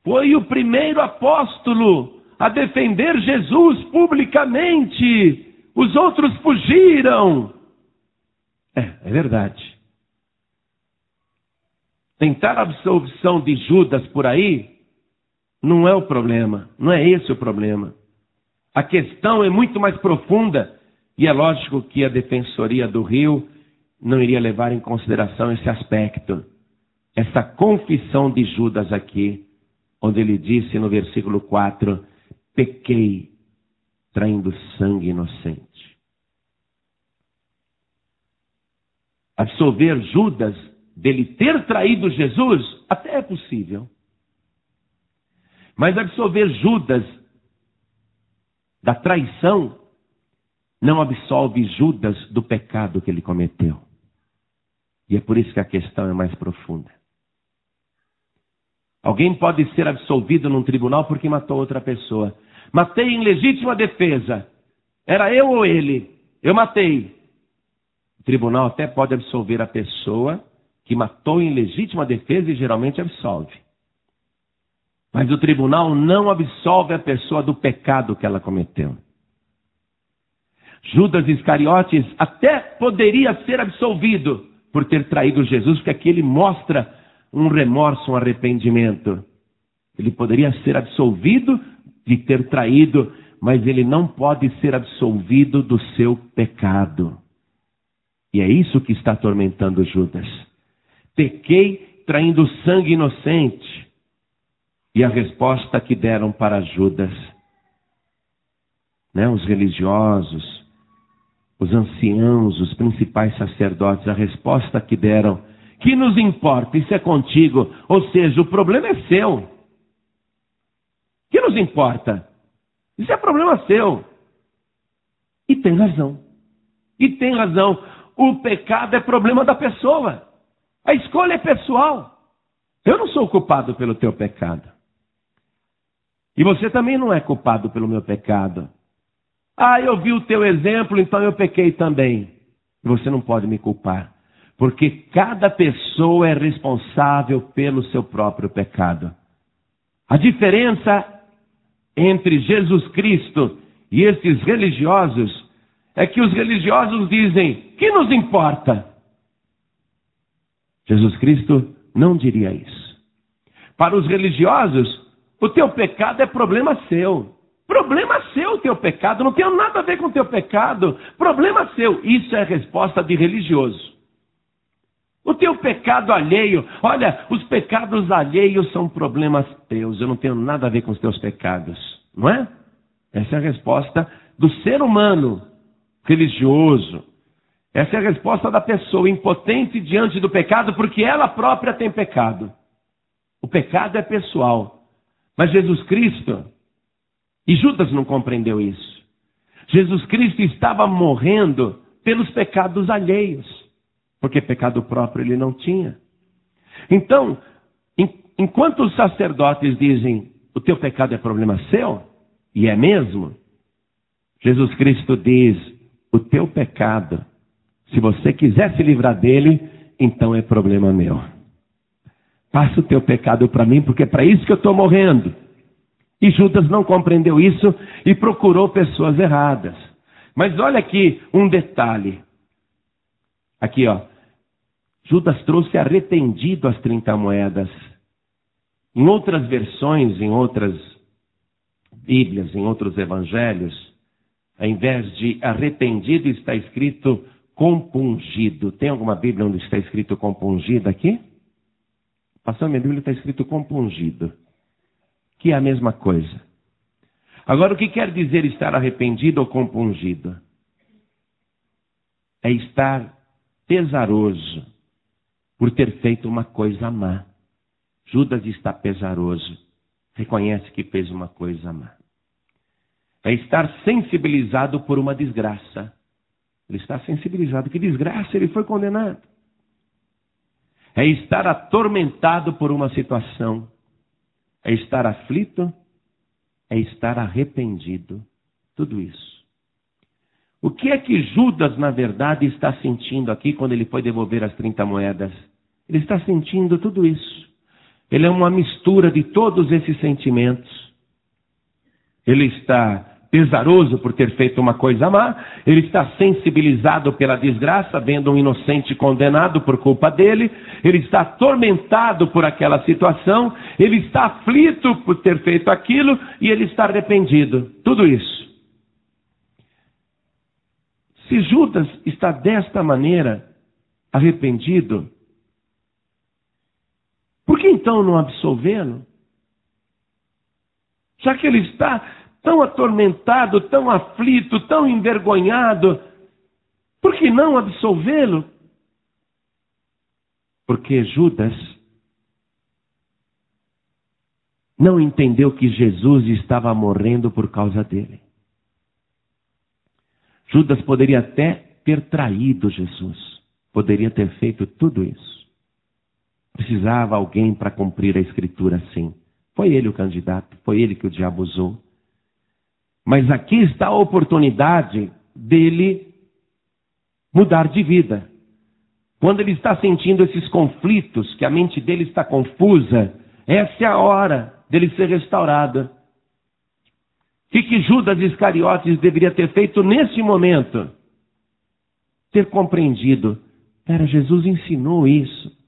Foi o primeiro apóstolo a defender Jesus publicamente. Os outros fugiram. É verdade. Tentar a absolvição de Judas por aí não é o problema. Não é esse o problema. A questão é muito mais profunda. E é lógico que a Defensoria do Rio não iria levar em consideração esse aspecto. Essa confissão de Judas aqui, onde ele disse no versículo 4, pequei traindo sangue inocente. Absolver Judas dele ter traído Jesus, até é possível. Mas absolver Judas da traição não absolve Judas do pecado que ele cometeu. E é por isso que a questão é mais profunda. Alguém pode ser absolvido num tribunal porque matou outra pessoa. Matei em legítima defesa. Era eu ou ele? Eu matei. O tribunal até pode absolver a pessoa que matou em legítima defesa e geralmente absolve. Mas o tribunal não absolve a pessoa do pecado que ela cometeu. Judas Iscariotes até poderia ser absolvido por ter traído Jesus, porque aqui ele mostra um remorso, um arrependimento. Ele poderia ser absolvido de ter traído, mas ele não pode ser absolvido do seu pecado. E é isso que está atormentando Judas. Pequei traindo sangue inocente. E a resposta que deram para Judas, os religiosos, os anciãos, os principais sacerdotes, a resposta que deram: que nos importa, isso é contigo. Ou seja, o problema é seu. Que nos importa? Isso é problema seu. E tem razão. E tem razão. O pecado é problema da pessoa. A escolha é pessoal. Eu não sou culpado pelo teu pecado. E você também não é culpado pelo meu pecado. Eu vi o teu exemplo, então eu pequei também. Você não pode me culpar. Porque cada pessoa é responsável pelo seu próprio pecado. A diferença entre Jesus Cristo e esses religiosos é que os religiosos dizem: que nos importa? Jesus Cristo não diria isso. Para os religiosos, o teu pecado é problema seu. Problema seu o teu pecado, não tem nada a ver com o teu pecado. Problema seu. Isso é a resposta de religioso. O teu pecado alheio, olha, os pecados alheios são problemas teus. Eu não tenho nada a ver com os teus pecados. Não é? Essa é a resposta do ser humano religioso. Essa é a resposta da pessoa impotente diante do pecado, porque ela própria tem pecado. O pecado é pessoal. Mas Jesus Cristo, e Judas não compreendeu isso. Jesus Cristo estava morrendo pelos pecados alheios, porque pecado próprio ele não tinha. Então, enquanto os sacerdotes dizem: o teu pecado é problema seu, e é mesmo, Jesus Cristo diz: o teu pecado, se você quiser se livrar dele, então é problema meu. Passa o teu pecado para mim, porque é para isso que eu estou morrendo. E Judas não compreendeu isso e procurou pessoas erradas. Mas olha aqui um detalhe. Aqui, ó. Judas trouxe arrependido as 30 moedas. Em outras versões, em outras Bíblias, em outros evangelhos, ao invés de arrependido está escrito compungido. Tem alguma Bíblia onde está escrito compungido aqui? Passando a minha Bíblia está escrito compungido, que é a mesma coisa. Agora, o que quer dizer estar arrependido ou compungido? É estar pesaroso por ter feito uma coisa má. Judas está pesaroso, reconhece que fez uma coisa má. É estar sensibilizado por uma desgraça. Ele está sensibilizado. Que desgraça, ele foi condenado. É estar atormentado por uma situação. É estar aflito, é estar arrependido. Tudo isso. O que é que Judas, na verdade, está sentindo aqui quando ele foi devolver as 30 moedas? Ele está sentindo tudo isso. Ele é uma mistura de todos esses sentimentos. Ele está pesaroso por ter feito uma coisa má, ele está sensibilizado pela desgraça, vendo um inocente condenado por culpa dele, ele está atormentado por aquela situação, ele está aflito por ter feito aquilo e ele está arrependido. Tudo isso. Se Judas está desta maneira arrependido, por que então não absolvê-lo? Já que ele está tão atormentado, tão aflito, tão envergonhado, por que não absolvê-lo? Porque Judas não entendeu que Jesus estava morrendo por causa dele. Judas poderia até ter traído Jesus, poderia ter feito tudo isso. Precisava alguém para cumprir a escritura, sim. Foi ele o candidato, foi ele que o diabo usou. Mas aqui está a oportunidade dele mudar de vida. Quando ele está sentindo esses conflitos, que a mente dele está confusa, essa é a hora dele ser restaurado. O que Judas Iscariotes deveria ter feito nesse momento? Ter compreendido. Jesus ensinou isso.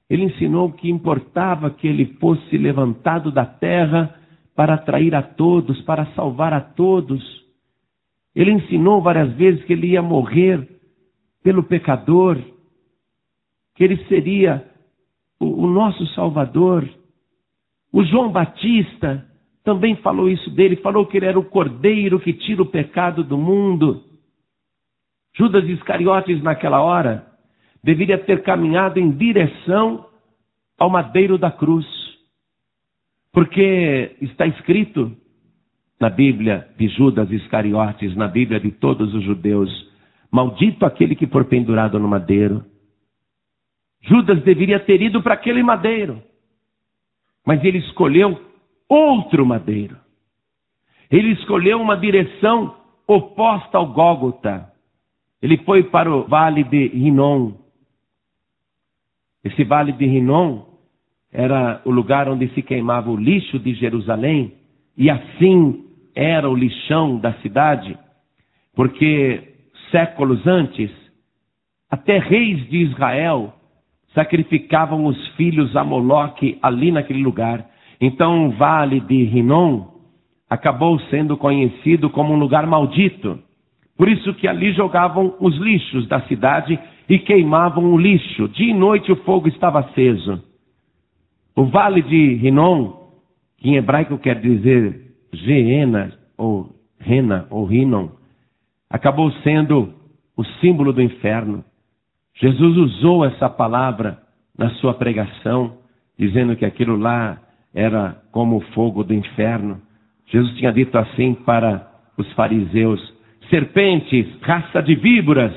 Ele ensinou que importava que ele fosse levantado da terra para atrair a todos, para salvar a todos. Ele ensinou várias vezes que ele ia morrer pelo pecador, que ele seria o nosso Salvador. O João Batista também falou isso dele, falou que ele era o cordeiro que tira o pecado do mundo. Judas Iscariotes, naquela hora, deveria ter caminhado em direção ao madeiro da cruz. Porque está escrito, na Bíblia de Judas Iscariotes, na Bíblia de todos os judeus: maldito aquele que for pendurado no madeiro. Judas deveria ter ido para aquele madeiro, mas ele escolheu outro madeiro. Ele escolheu uma direção oposta ao Gólgota. Ele foi para o vale de Rinom. Esse vale de Rinom era o lugar onde se queimava o lixo de Jerusalém, e assim era o lixão da cidade, porque séculos antes, até reis de Israel sacrificavam os filhos a Moloque ali naquele lugar. Então o vale de Rinom acabou sendo conhecido como um lugar maldito. Por isso que ali jogavam os lixos da cidade e queimavam o lixo. Dia e noite o fogo estava aceso. O vale de Rinom, que em hebraico quer dizer Geena, ou Rena, ou Rinom, acabou sendo o símbolo do inferno. Jesus usou essa palavra na sua pregação, dizendo que aquilo lá era como o fogo do inferno. Jesus tinha dito assim para os fariseus: serpentes, raça de víboras,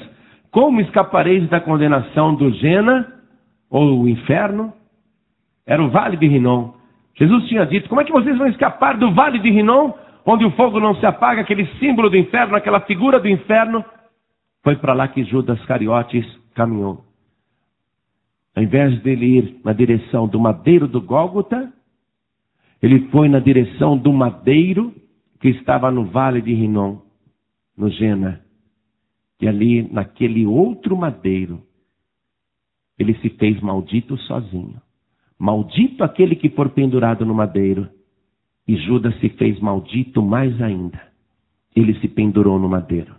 como escapareis da condenação do Gena, ou o inferno? Era o vale de Rinom. Jesus tinha dito: como é que vocês vão escapar do vale de Rinom, onde o fogo não se apaga, aquele símbolo do inferno, aquela figura do inferno? Foi para lá que Judas Iscariotes caminhou. Ao invés dele ir na direção do madeiro do Gólgota, ele foi na direção do madeiro que estava no vale de Rinom, no Gena. E ali, naquele outro madeiro, ele se fez maldito sozinho. Maldito aquele que for pendurado no madeiro. E Judas se fez maldito mais ainda. Ele se pendurou no madeiro.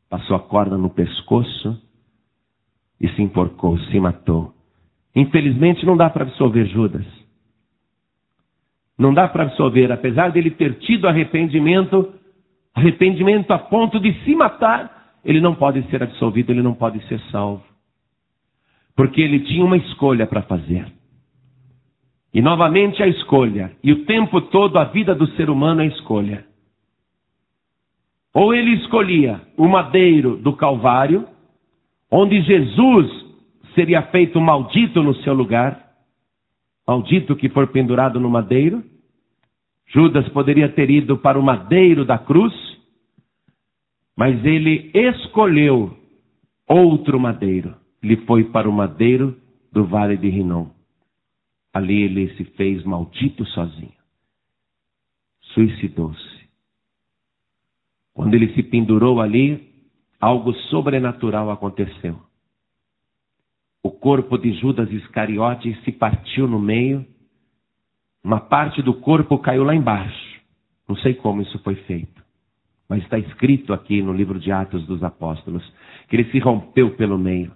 Passou a corda no pescoço e se enforcou, se matou. Infelizmente não dá para absolver Judas. Não dá para absolver, apesar dele ter tido arrependimento a ponto de se matar, ele não pode ser absolvido, ele não pode ser salvo. Porque ele tinha uma escolha para fazer. E novamente a escolha. E o tempo todo a vida do ser humano é escolha. Ou ele escolhia o madeiro do Calvário, onde Jesus seria feito maldito no seu lugar, maldito que for pendurado no madeiro. Judas poderia ter ido para o madeiro da cruz, mas ele escolheu outro madeiro. Ele foi para o madeiro do vale de Rinom. Ali ele se fez maldito sozinho. Suicidou-se. Quando ele se pendurou ali, algo sobrenatural aconteceu. O corpo de Judas Iscariotes se partiu no meio. Uma parte do corpo caiu lá embaixo. Não sei como isso foi feito, mas está escrito aqui no livro de Atos dos Apóstolos que ele se rompeu pelo meio.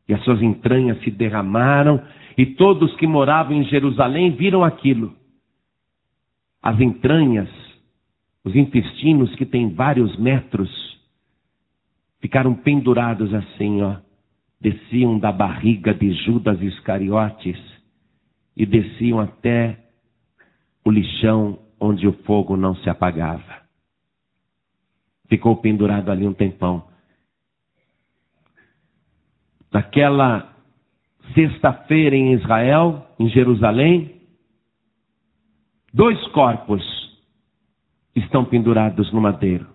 E as suas entranhas se derramaram, e todos que moravam em Jerusalém viram aquilo. As entranhas, os intestinos, que têm vários metros, ficaram pendurados assim, desciam da barriga de Judas Iscariotes e desciam até o lixão onde o fogo não se apagava. Ficou pendurado ali um tempão. Naquela sexta-feira em Israel, em Jerusalém, 2 corpos estão pendurados no madeiro.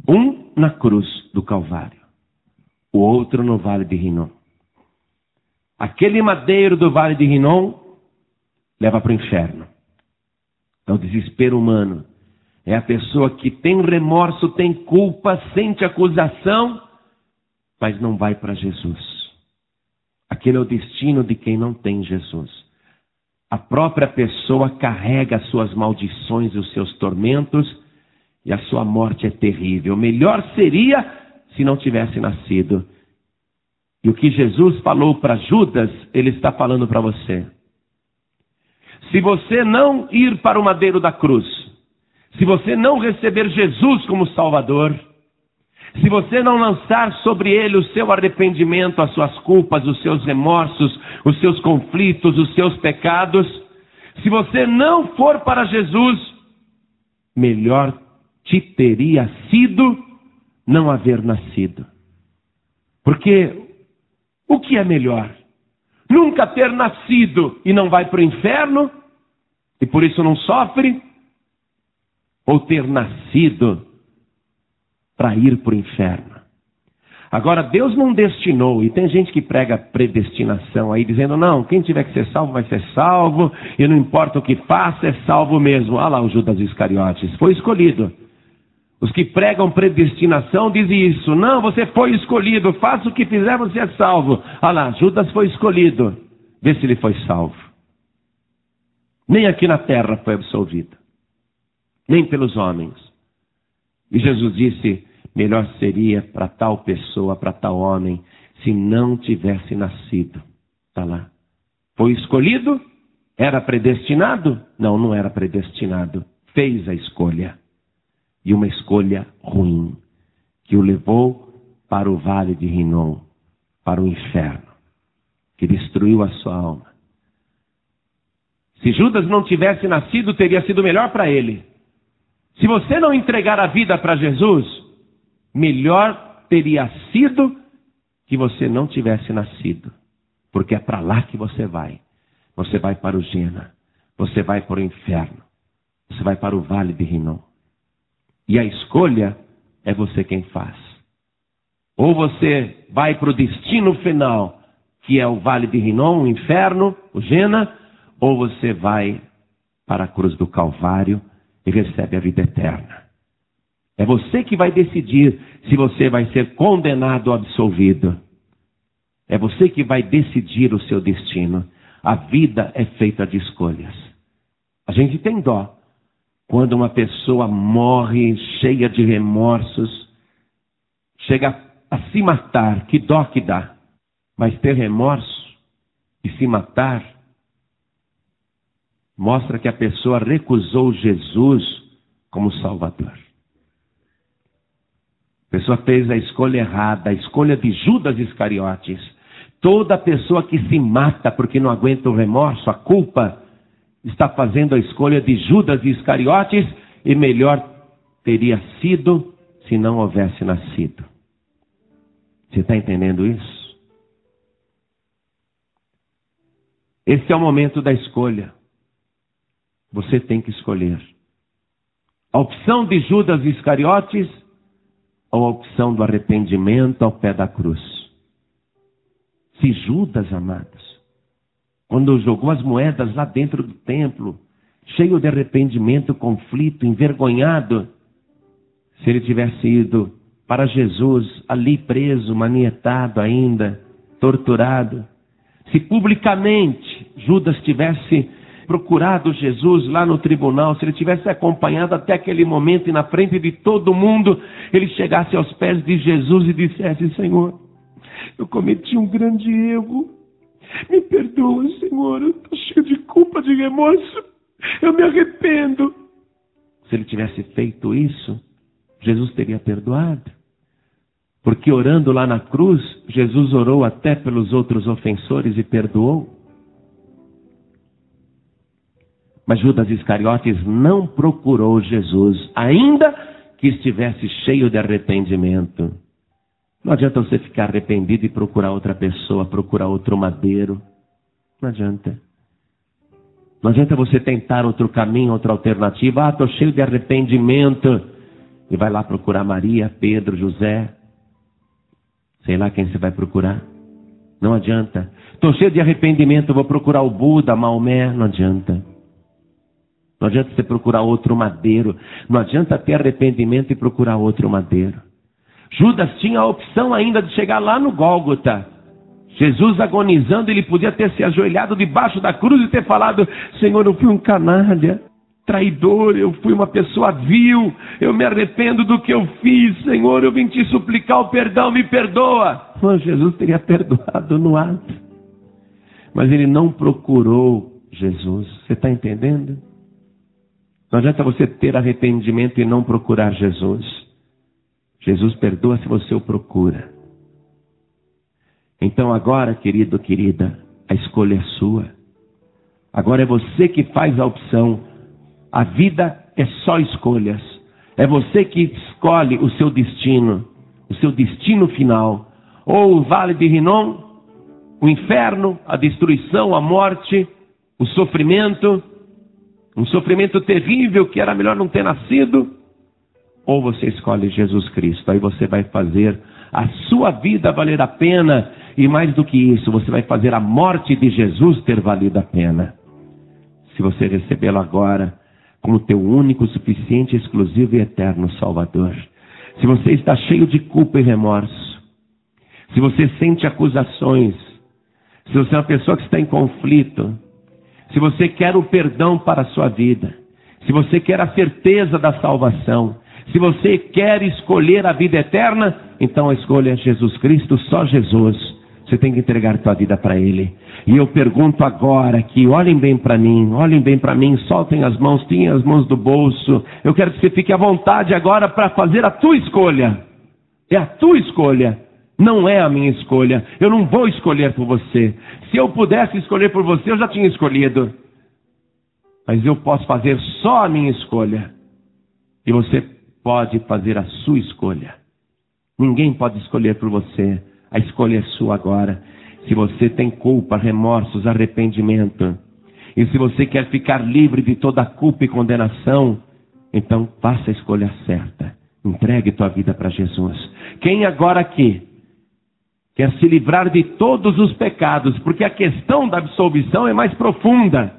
Um na cruz do Calvário, o outro no vale de Rinom. Aquele madeiro do vale de Rinom leva para o inferno. É o desespero humano. É a pessoa que tem remorso, tem culpa, sente acusação, mas não vai para Jesus. Aquele é o destino de quem não tem Jesus. A própria pessoa carrega as suas maldições e os seus tormentos, e a sua morte é terrível. Melhor seria se não tivesse nascido. E o que Jesus falou para Judas, ele está falando para você. Se você não ir para o madeiro da cruz, se você não receber Jesus como Salvador, se você não lançar sobre ele o seu arrependimento, as suas culpas, os seus remorsos, os seus conflitos, os seus pecados, Se você não for para Jesus, melhor te teria sido não haver nascido. Porque o que é melhor? Nunca ter nascido e não vai para o inferno, e por isso não sofre? Ou ter nascido para ir para o inferno? Agora, Deus não destinou, e tem gente que prega predestinação aí, dizendo, não, quem tiver que ser salvo vai ser salvo, e não importa o que faça, é salvo mesmo. Olha lá o Judas Iscariotes, foi escolhido. Os que pregam predestinação dizem isso, não, você foi escolhido, faça o que fizer, você é salvo. Olha lá, Judas foi escolhido, vê se ele foi salvo. Nem aqui na terra foi absolvido, nem pelos homens. E Jesus disse, melhor seria para tal pessoa, para tal homem, se não tivesse nascido. Está lá. Foi escolhido? Era predestinado? Não, não era predestinado. Fez a escolha. E uma escolha ruim, que o levou para o vale de Rinom, para o inferno, que destruiu a sua alma. Se Judas não tivesse nascido, teria sido melhor para ele. Se você não entregar a vida para Jesus, melhor teria sido que você não tivesse nascido. Porque é para lá que você vai. Você vai para o Gena. Você vai para o inferno. Você vai para o vale de Rinom. E a escolha é você quem faz. Ou você vai para o destino final, que é o vale de Rinom, o inferno, o Gena, ou você vai para a cruz do Calvário e recebe a vida eterna. É você que vai decidir se você vai ser condenado ou absolvido. É você que vai decidir o seu destino. A vida é feita de escolhas. A gente tem dó quando uma pessoa morre cheia de remorsos, chega a se matar, que dó que dá. Mas ter remorso e se matar mostra que a pessoa recusou Jesus como Salvador. A pessoa fez a escolha errada, a escolha de Judas Iscariotes. Toda pessoa que se mata porque não aguenta o remorso, a culpa, está fazendo a escolha de Judas Iscariotes, e melhor teria sido se não houvesse nascido. Você está entendendo isso? Esse é o momento da escolha. Você tem que escolher. A opção de Judas Iscariotes ou a opção do arrependimento ao pé da cruz. Se Judas, amados, quando jogou as moedas lá dentro do templo, cheio de arrependimento, conflito, envergonhado, se ele tivesse ido para Jesus, ali preso, manietado ainda, torturado, se publicamente Judas tivesse procurado Jesus lá no tribunal, se ele tivesse acompanhado até aquele momento e na frente de todo mundo, ele chegasse aos pés de Jesus e dissesse, Senhor, eu cometi um grande erro, me perdoa, Senhor, eu estou cheio de culpa, de remorso, eu me arrependo. Se ele tivesse feito isso, Jesus teria perdoado. Porque orando lá na cruz, Jesus orou até pelos outros ofensores e perdoou. Mas Judas Iscariotes não procurou Jesus, ainda que estivesse cheio de arrependimento. Não adianta você ficar arrependido e procurar outra pessoa, procurar outro madeiro. Não adianta. Não adianta você tentar outro caminho, outra alternativa. Estou cheio de arrependimento. E vai lá procurar Maria, Pedro, José. Sei lá quem você vai procurar. Não adianta. Estou cheio de arrependimento, vou procurar o Buda, Maomé. Não adianta. Não adianta você procurar outro madeiro. Não adianta ter arrependimento e procurar outro madeiro. Judas tinha a opção ainda de chegar lá no Gólgota. Jesus agonizando, ele podia ter se ajoelhado debaixo da cruz e ter falado, Senhor, eu fui um canalha, traidor, eu fui uma pessoa vil, eu me arrependo do que eu fiz, Senhor, eu vim te suplicar o perdão, me perdoa. Mas Jesus teria perdoado no ato. Mas ele não procurou Jesus. Você está entendendo? Não adianta você ter arrependimento e não procurar Jesus. Jesus perdoa se você o procura. Então agora, querido, querida, a escolha é sua. Agora é você que faz a opção. A vida é só escolhas. É você que escolhe o seu destino final. Ou o vale de Rinom, o inferno, a destruição, a morte, o sofrimento, um sofrimento terrível que era melhor não ter nascido. Ou você escolhe Jesus Cristo. Aí você vai fazer a sua vida valer a pena. E mais do que isso, você vai fazer a morte de Jesus ter valido a pena. Se você recebê-lo agora como teu único, suficiente, exclusivo e eterno Salvador. Se você está cheio de culpa e remorso. Se você sente acusações. Se você é uma pessoa que está em conflito. Se você quer o perdão para a sua vida. Se você quer a certeza da salvação. Se você quer escolher a vida eterna, então a escolha é Jesus Cristo, só Jesus. Você tem que entregar tua vida para Ele. E eu pergunto agora que olhem bem para mim, soltem as mãos, tirem as mãos do bolso. Eu quero que você fique à vontade agora para fazer a tua escolha. É a tua escolha, não é a minha escolha. Eu não vou escolher por você. Se eu pudesse escolher por você, eu já tinha escolhido. Mas eu posso fazer só a minha escolha. E você pode fazer a sua escolha. Ninguém pode escolher por você. A escolha é sua agora. Se você tem culpa, remorsos, arrependimento, e se você quer ficar livre de toda culpa e condenação, então faça a escolha certa. Entregue tua vida para Jesus. Quem agora aqui quer se livrar de todos os pecados, porque a questão da absolvição é mais profunda.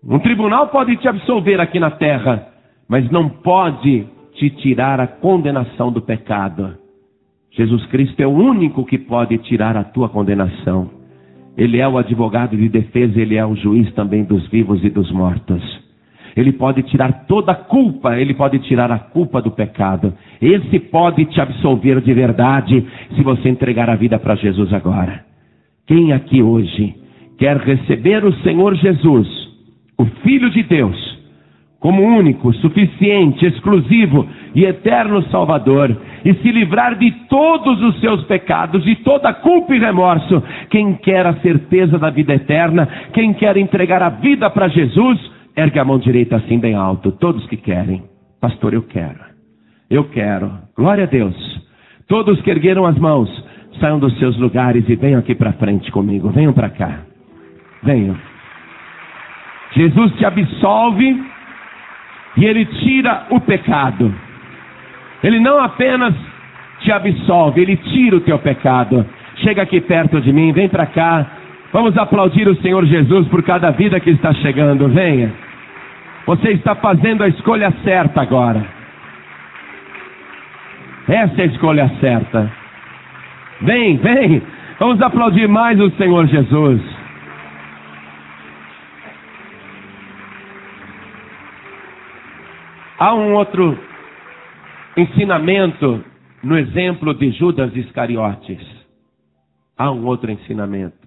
Um tribunal pode te absolver aqui na terra, mas não pode te tirar a condenação do pecado. Jesus Cristo é o único que pode tirar a tua condenação. Ele é o advogado de defesa, Ele é o juiz também dos vivos e dos mortos. Ele pode tirar toda a culpa, Ele pode tirar a culpa do pecado. Esse pode te absolver de verdade, se você entregar a vida para Jesus agora. Quem aqui hoje quer receber o Senhor Jesus, o Filho de Deus, como único, suficiente, exclusivo e eterno Salvador, e se livrar de todos os seus pecados, de toda culpa e remorso? Quem quer a certeza da vida eterna, quem quer entregar a vida para Jesus, ergue a mão direita assim bem alto. Todos que querem. Pastor, eu quero. Glória a Deus. Todos que ergueram as mãos, saiam dos seus lugares e venham aqui para frente comigo. Venham para cá. Venham. Jesus te absolve e Ele tira o pecado. Ele não apenas te absolve, Ele tira o teu pecado. Chega aqui perto de mim, vem para cá. Vamos aplaudir o Senhor Jesus por cada vida que está chegando. Venha. Você está fazendo a escolha certa agora. Essa é a escolha certa. Vem. Vamos aplaudir mais o Senhor Jesus. Há um outro ensinamento no exemplo de Judas Iscariotes. Há um outro ensinamento.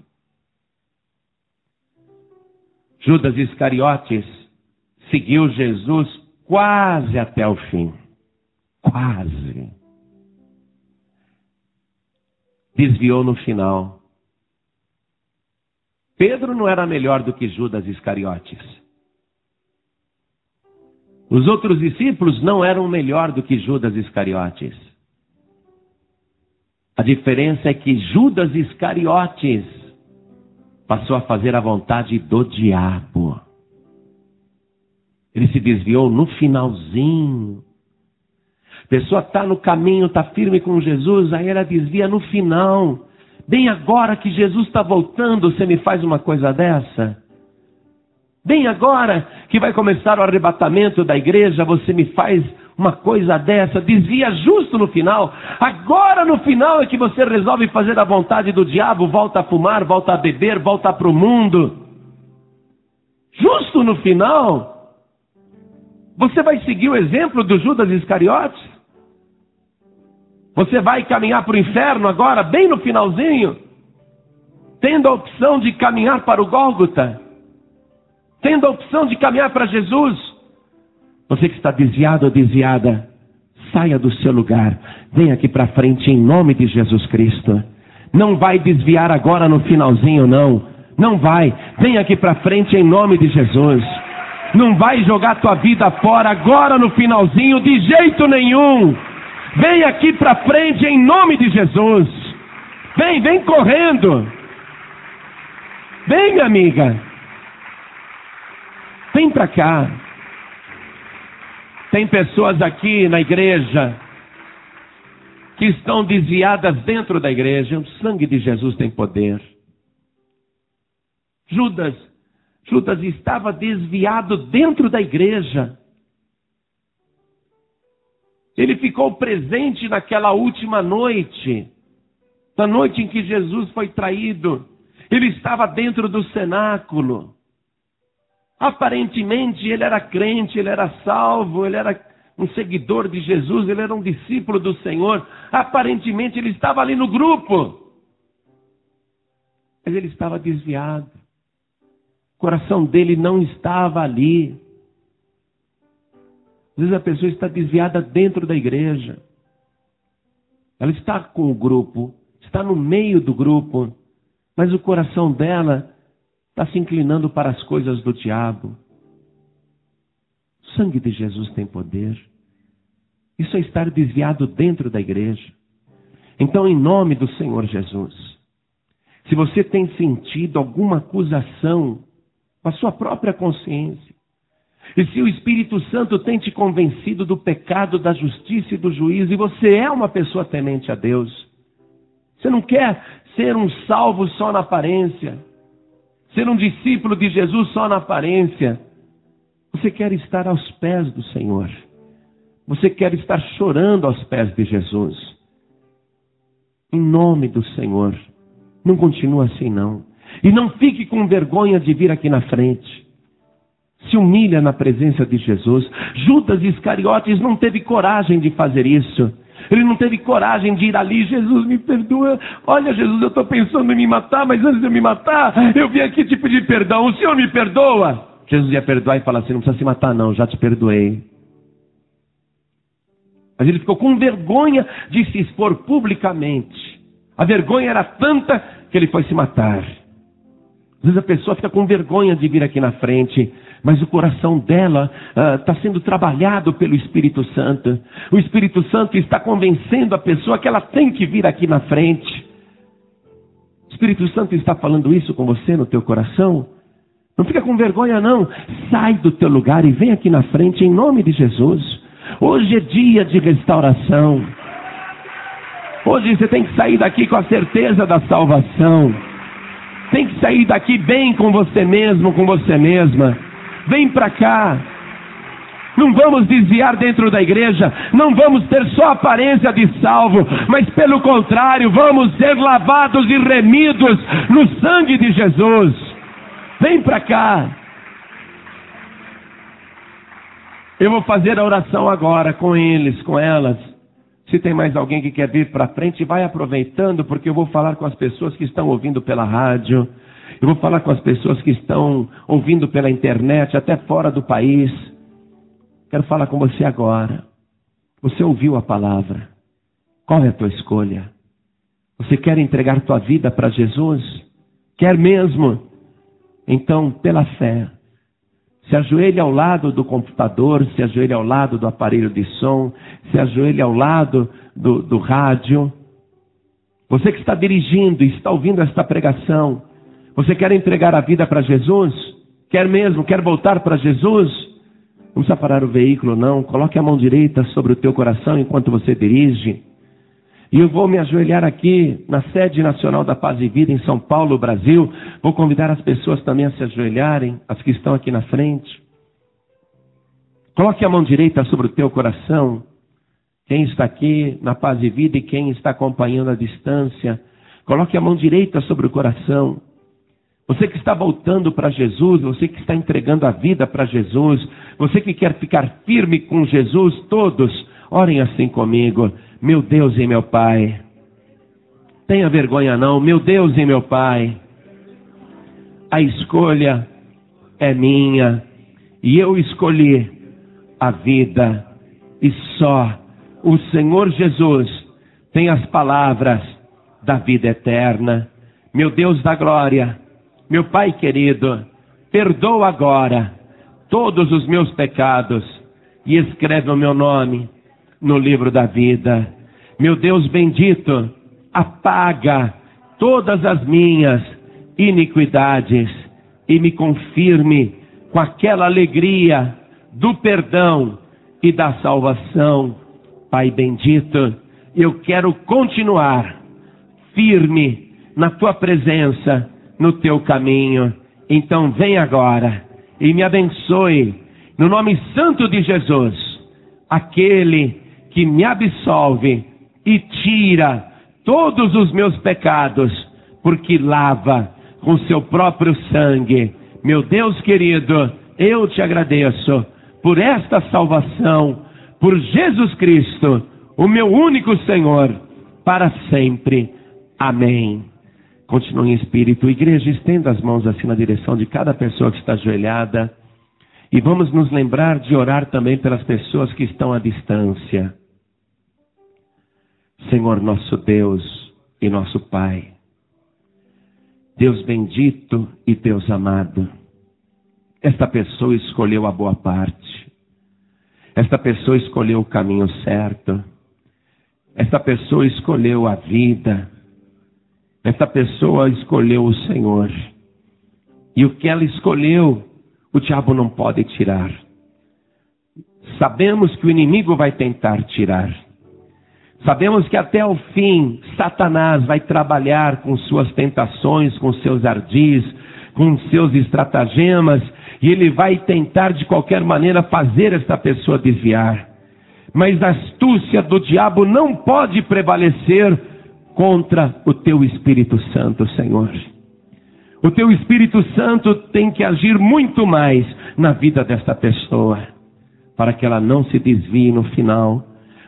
Judas Iscariotes seguiu Jesus quase até o fim. Quase. Desviou no final. Pedro não era melhor do que Judas Iscariotes. Os outros discípulos não eram melhor do que Judas Iscariotes. A diferença é que Judas Iscariotes passou a fazer a vontade do diabo. Ele se desviou no finalzinho. A pessoa está no caminho, está firme com Jesus, aí ela desvia no final. Bem agora que Jesus está voltando, você me faz uma coisa dessa? Bem agora que vai começar o arrebatamento da igreja, você me faz uma coisa dessa? Desvia justo no final. Agora no final é que você resolve fazer a vontade do diabo, volta a fumar, volta a beber, volta para o mundo. Justo no final. Você vai seguir o exemplo do Judas Iscariotes? Você vai caminhar para o inferno agora, bem no finalzinho? Tendo a opção de caminhar para o Gólgota? Tendo a opção de caminhar para Jesus? Você que está desviado ou desviada, saia do seu lugar. Venha aqui para frente em nome de Jesus Cristo. Não vai desviar agora no finalzinho, não. Não vai. Vem aqui para frente em nome de Jesus. Não vai jogar tua vida fora agora no finalzinho, de jeito nenhum. Vem aqui para frente em nome de Jesus. Vem correndo. Vem, minha amiga. Vem para cá. Tem pessoas aqui na igreja que estão desviadas dentro da igreja. O sangue de Jesus tem poder. Judas estava desviado dentro da igreja. Ele ficou presente naquela última noite, na noite em que Jesus foi traído. Ele estava dentro do cenáculo. Aparentemente ele era crente, ele era salvo, ele era um seguidor de Jesus, ele era um discípulo do Senhor. Aparentemente ele estava ali no grupo. Mas ele estava desviado. O coração dele não estava ali. Às vezes a pessoa está desviada dentro da igreja. Ela está com o grupo, está no meio do grupo, mas o coração dela está se inclinando para as coisas do diabo. O sangue de Jesus tem poder. Isso é estar desviado dentro da igreja. Então, em nome do Senhor Jesus, se você tem sentido alguma acusação com a sua própria consciência, e se o Espírito Santo tem te convencido do pecado, da justiça e do juízo, e você é uma pessoa temente a Deus, você não quer ser um salvo só na aparência, ser um discípulo de Jesus só na aparência, você quer estar aos pés do Senhor, você quer estar chorando aos pés de Jesus, em nome do Senhor, não continua assim não, e não fique com vergonha de vir aqui na frente. Se humilha na presença de Jesus. Judas Iscariotes não teve coragem de fazer isso. Ele não teve coragem de ir ali. Jesus, me perdoa. Olha, Jesus, eu estou pensando em me matar, mas antes de eu me matar, eu vim aqui te pedir perdão. O Senhor me perdoa? Jesus ia perdoar e falar assim, não precisa se matar não, já te perdoei. Mas ele ficou com vergonha de se expor publicamente. A vergonha era tanta que ele foi se matar. Às vezes a pessoa fica com vergonha de vir aqui na frente, mas o coração dela está sendo trabalhado pelo Espírito Santo. O Espírito Santo está convencendo a pessoa que ela tem que vir aqui na frente. O Espírito Santo está falando isso com você no teu coração? Não fica com vergonha não. Sai do teu lugar e vem aqui na frente em nome de Jesus. Hoje é dia de restauração. Hoje você tem que sair daqui com a certeza da salvação. Tem que sair daqui bem com você mesmo, com você mesma. Vem para cá. Não vamos desviar dentro da igreja. Não vamos ter só aparência de salvo. Mas pelo contrário, vamos ser lavados e remidos no sangue de Jesus. Vem para cá. Eu vou fazer a oração agora com eles, com elas. Se tem mais alguém que quer vir para frente, vai aproveitando, porque eu vou falar com as pessoas que estão ouvindo pela rádio. Eu vou falar com as pessoas que estão ouvindo pela internet, até fora do país. Quero falar com você agora. Você ouviu a palavra. Qual é a tua escolha? Você quer entregar tua vida para Jesus? Quer mesmo? Então, pela fé, se ajoelhe ao lado do computador, se ajoelhe ao lado do aparelho de som, se ajoelhe ao lado do rádio. Você que está dirigindo e está ouvindo esta pregação, você quer entregar a vida para Jesus? Quer mesmo? Quer voltar para Jesus? Não precisa parar o veículo não, coloque a mão direita sobre o teu coração enquanto você dirige. E eu vou me ajoelhar aqui na sede nacional da Paz e Vida em São Paulo, Brasil. Vou convidar as pessoas também a se ajoelharem, as que estão aqui na frente. Coloque a mão direita sobre o teu coração. Quem está aqui na Paz e Vida e quem está acompanhando à distância, coloque a mão direita sobre o coração. Você que está voltando para Jesus, você que está entregando a vida para Jesus, você que quer ficar firme com Jesus, todos, orem assim comigo. Meu Deus e meu Pai, tenha vergonha não, meu Deus e meu Pai, a escolha é minha, e eu escolhi a vida, e só o Senhor Jesus tem as palavras da vida eterna. Meu Deus da glória, Meu Pai querido, perdoa agora todos os meus pecados e escreve o meu nome no livro da vida. Meu Deus bendito, apaga todas as minhas iniquidades e me confirme com aquela alegria do perdão e da salvação. Pai bendito, eu quero continuar firme na tua presença, no teu caminho. Então vem agora e me abençoe no nome santo de Jesus, aquele que me absolve e tira todos os meus pecados, porque lava com seu próprio sangue. Meu Deus querido, eu te agradeço por esta salvação, por Jesus Cristo, o meu único Senhor, para sempre. Amém. Continue em espírito. Igreja, estenda as mãos assim na direção de cada pessoa que está ajoelhada. E vamos nos lembrar de orar também pelas pessoas que estão à distância. Senhor nosso Deus e nosso Pai, Deus bendito e Deus amado, esta pessoa escolheu a boa parte. Esta pessoa escolheu o caminho certo. Esta pessoa escolheu a vida. Esta pessoa escolheu o Senhor. E o que ela escolheu, o diabo não pode tirar. Sabemos que o inimigo vai tentar tirar. Sabemos que até o fim, Satanás vai trabalhar com suas tentações, com seus ardis, com seus estratagemas, e ele vai tentar de qualquer maneira fazer esta pessoa desviar. Mas a astúcia do diabo não pode prevalecer contra o teu Espírito Santo, Senhor. O teu Espírito Santo tem que agir muito mais na vida desta pessoa, para que ela não se desvie no final,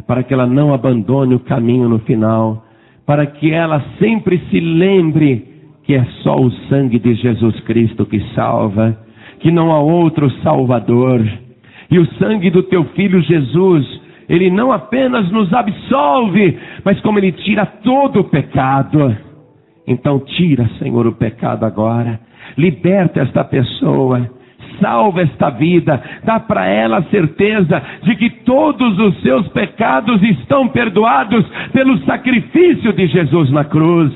para que ela não abandone o caminho no final, para que ela sempre se lembre que é só o sangue de Jesus Cristo que salva, que não há outro Salvador. E o sangue do teu Filho Jesus, ele não apenas nos absolve, mas como ele tira todo o pecado. Então tira, Senhor, o pecado agora. Liberta esta pessoa. Salva esta vida. Dá para ela a certeza de que todos os seus pecados estão perdoados pelo sacrifício de Jesus na cruz.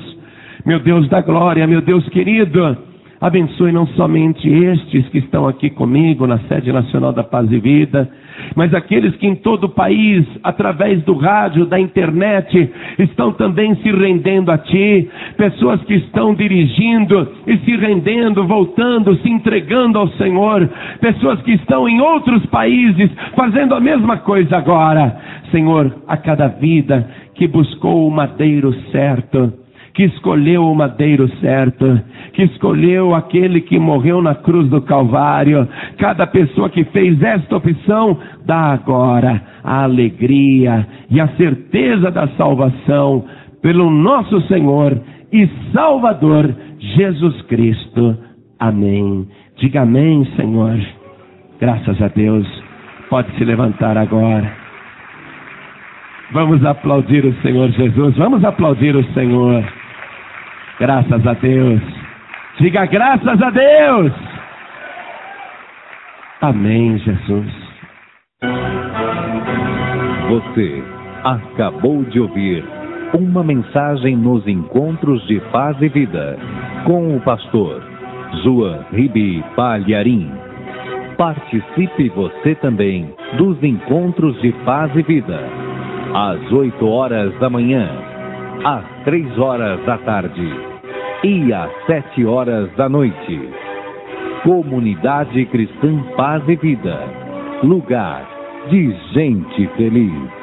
Meu Deus da glória, meu Deus querido, abençoe não somente estes que estão aqui comigo na sede nacional da Paz e Vida, mas aqueles que em todo o país, através do rádio, da internet, estão também se rendendo a Ti. Pessoas que estão dirigindo e se rendendo, voltando, se entregando ao Senhor. Pessoas que estão em outros países fazendo a mesma coisa agora. Senhor, a cada vida que buscou o madeiro certo, que escolheu o madeiro certo, que escolheu aquele que morreu na cruz do Calvário, cada pessoa que fez esta opção, dá agora a alegria e a certeza da salvação pelo nosso Senhor e Salvador Jesus Cristo. Amém. Diga amém, Senhor. Graças a Deus. Pode se levantar agora. Vamos aplaudir o Senhor Jesus. Vamos aplaudir o Senhor. Graças a Deus. Diga graças a Deus. Amém, Jesus. Você acabou de ouvir uma mensagem nos Encontros de Paz e Vida com o pastor João Ribe Palharim. Participe você também dos Encontros de Paz e Vida, às 8 horas da manhã, às 3 horas da tarde e às 7 horas da noite. Comunidade Cristã Paz e Vida, lugar de gente feliz.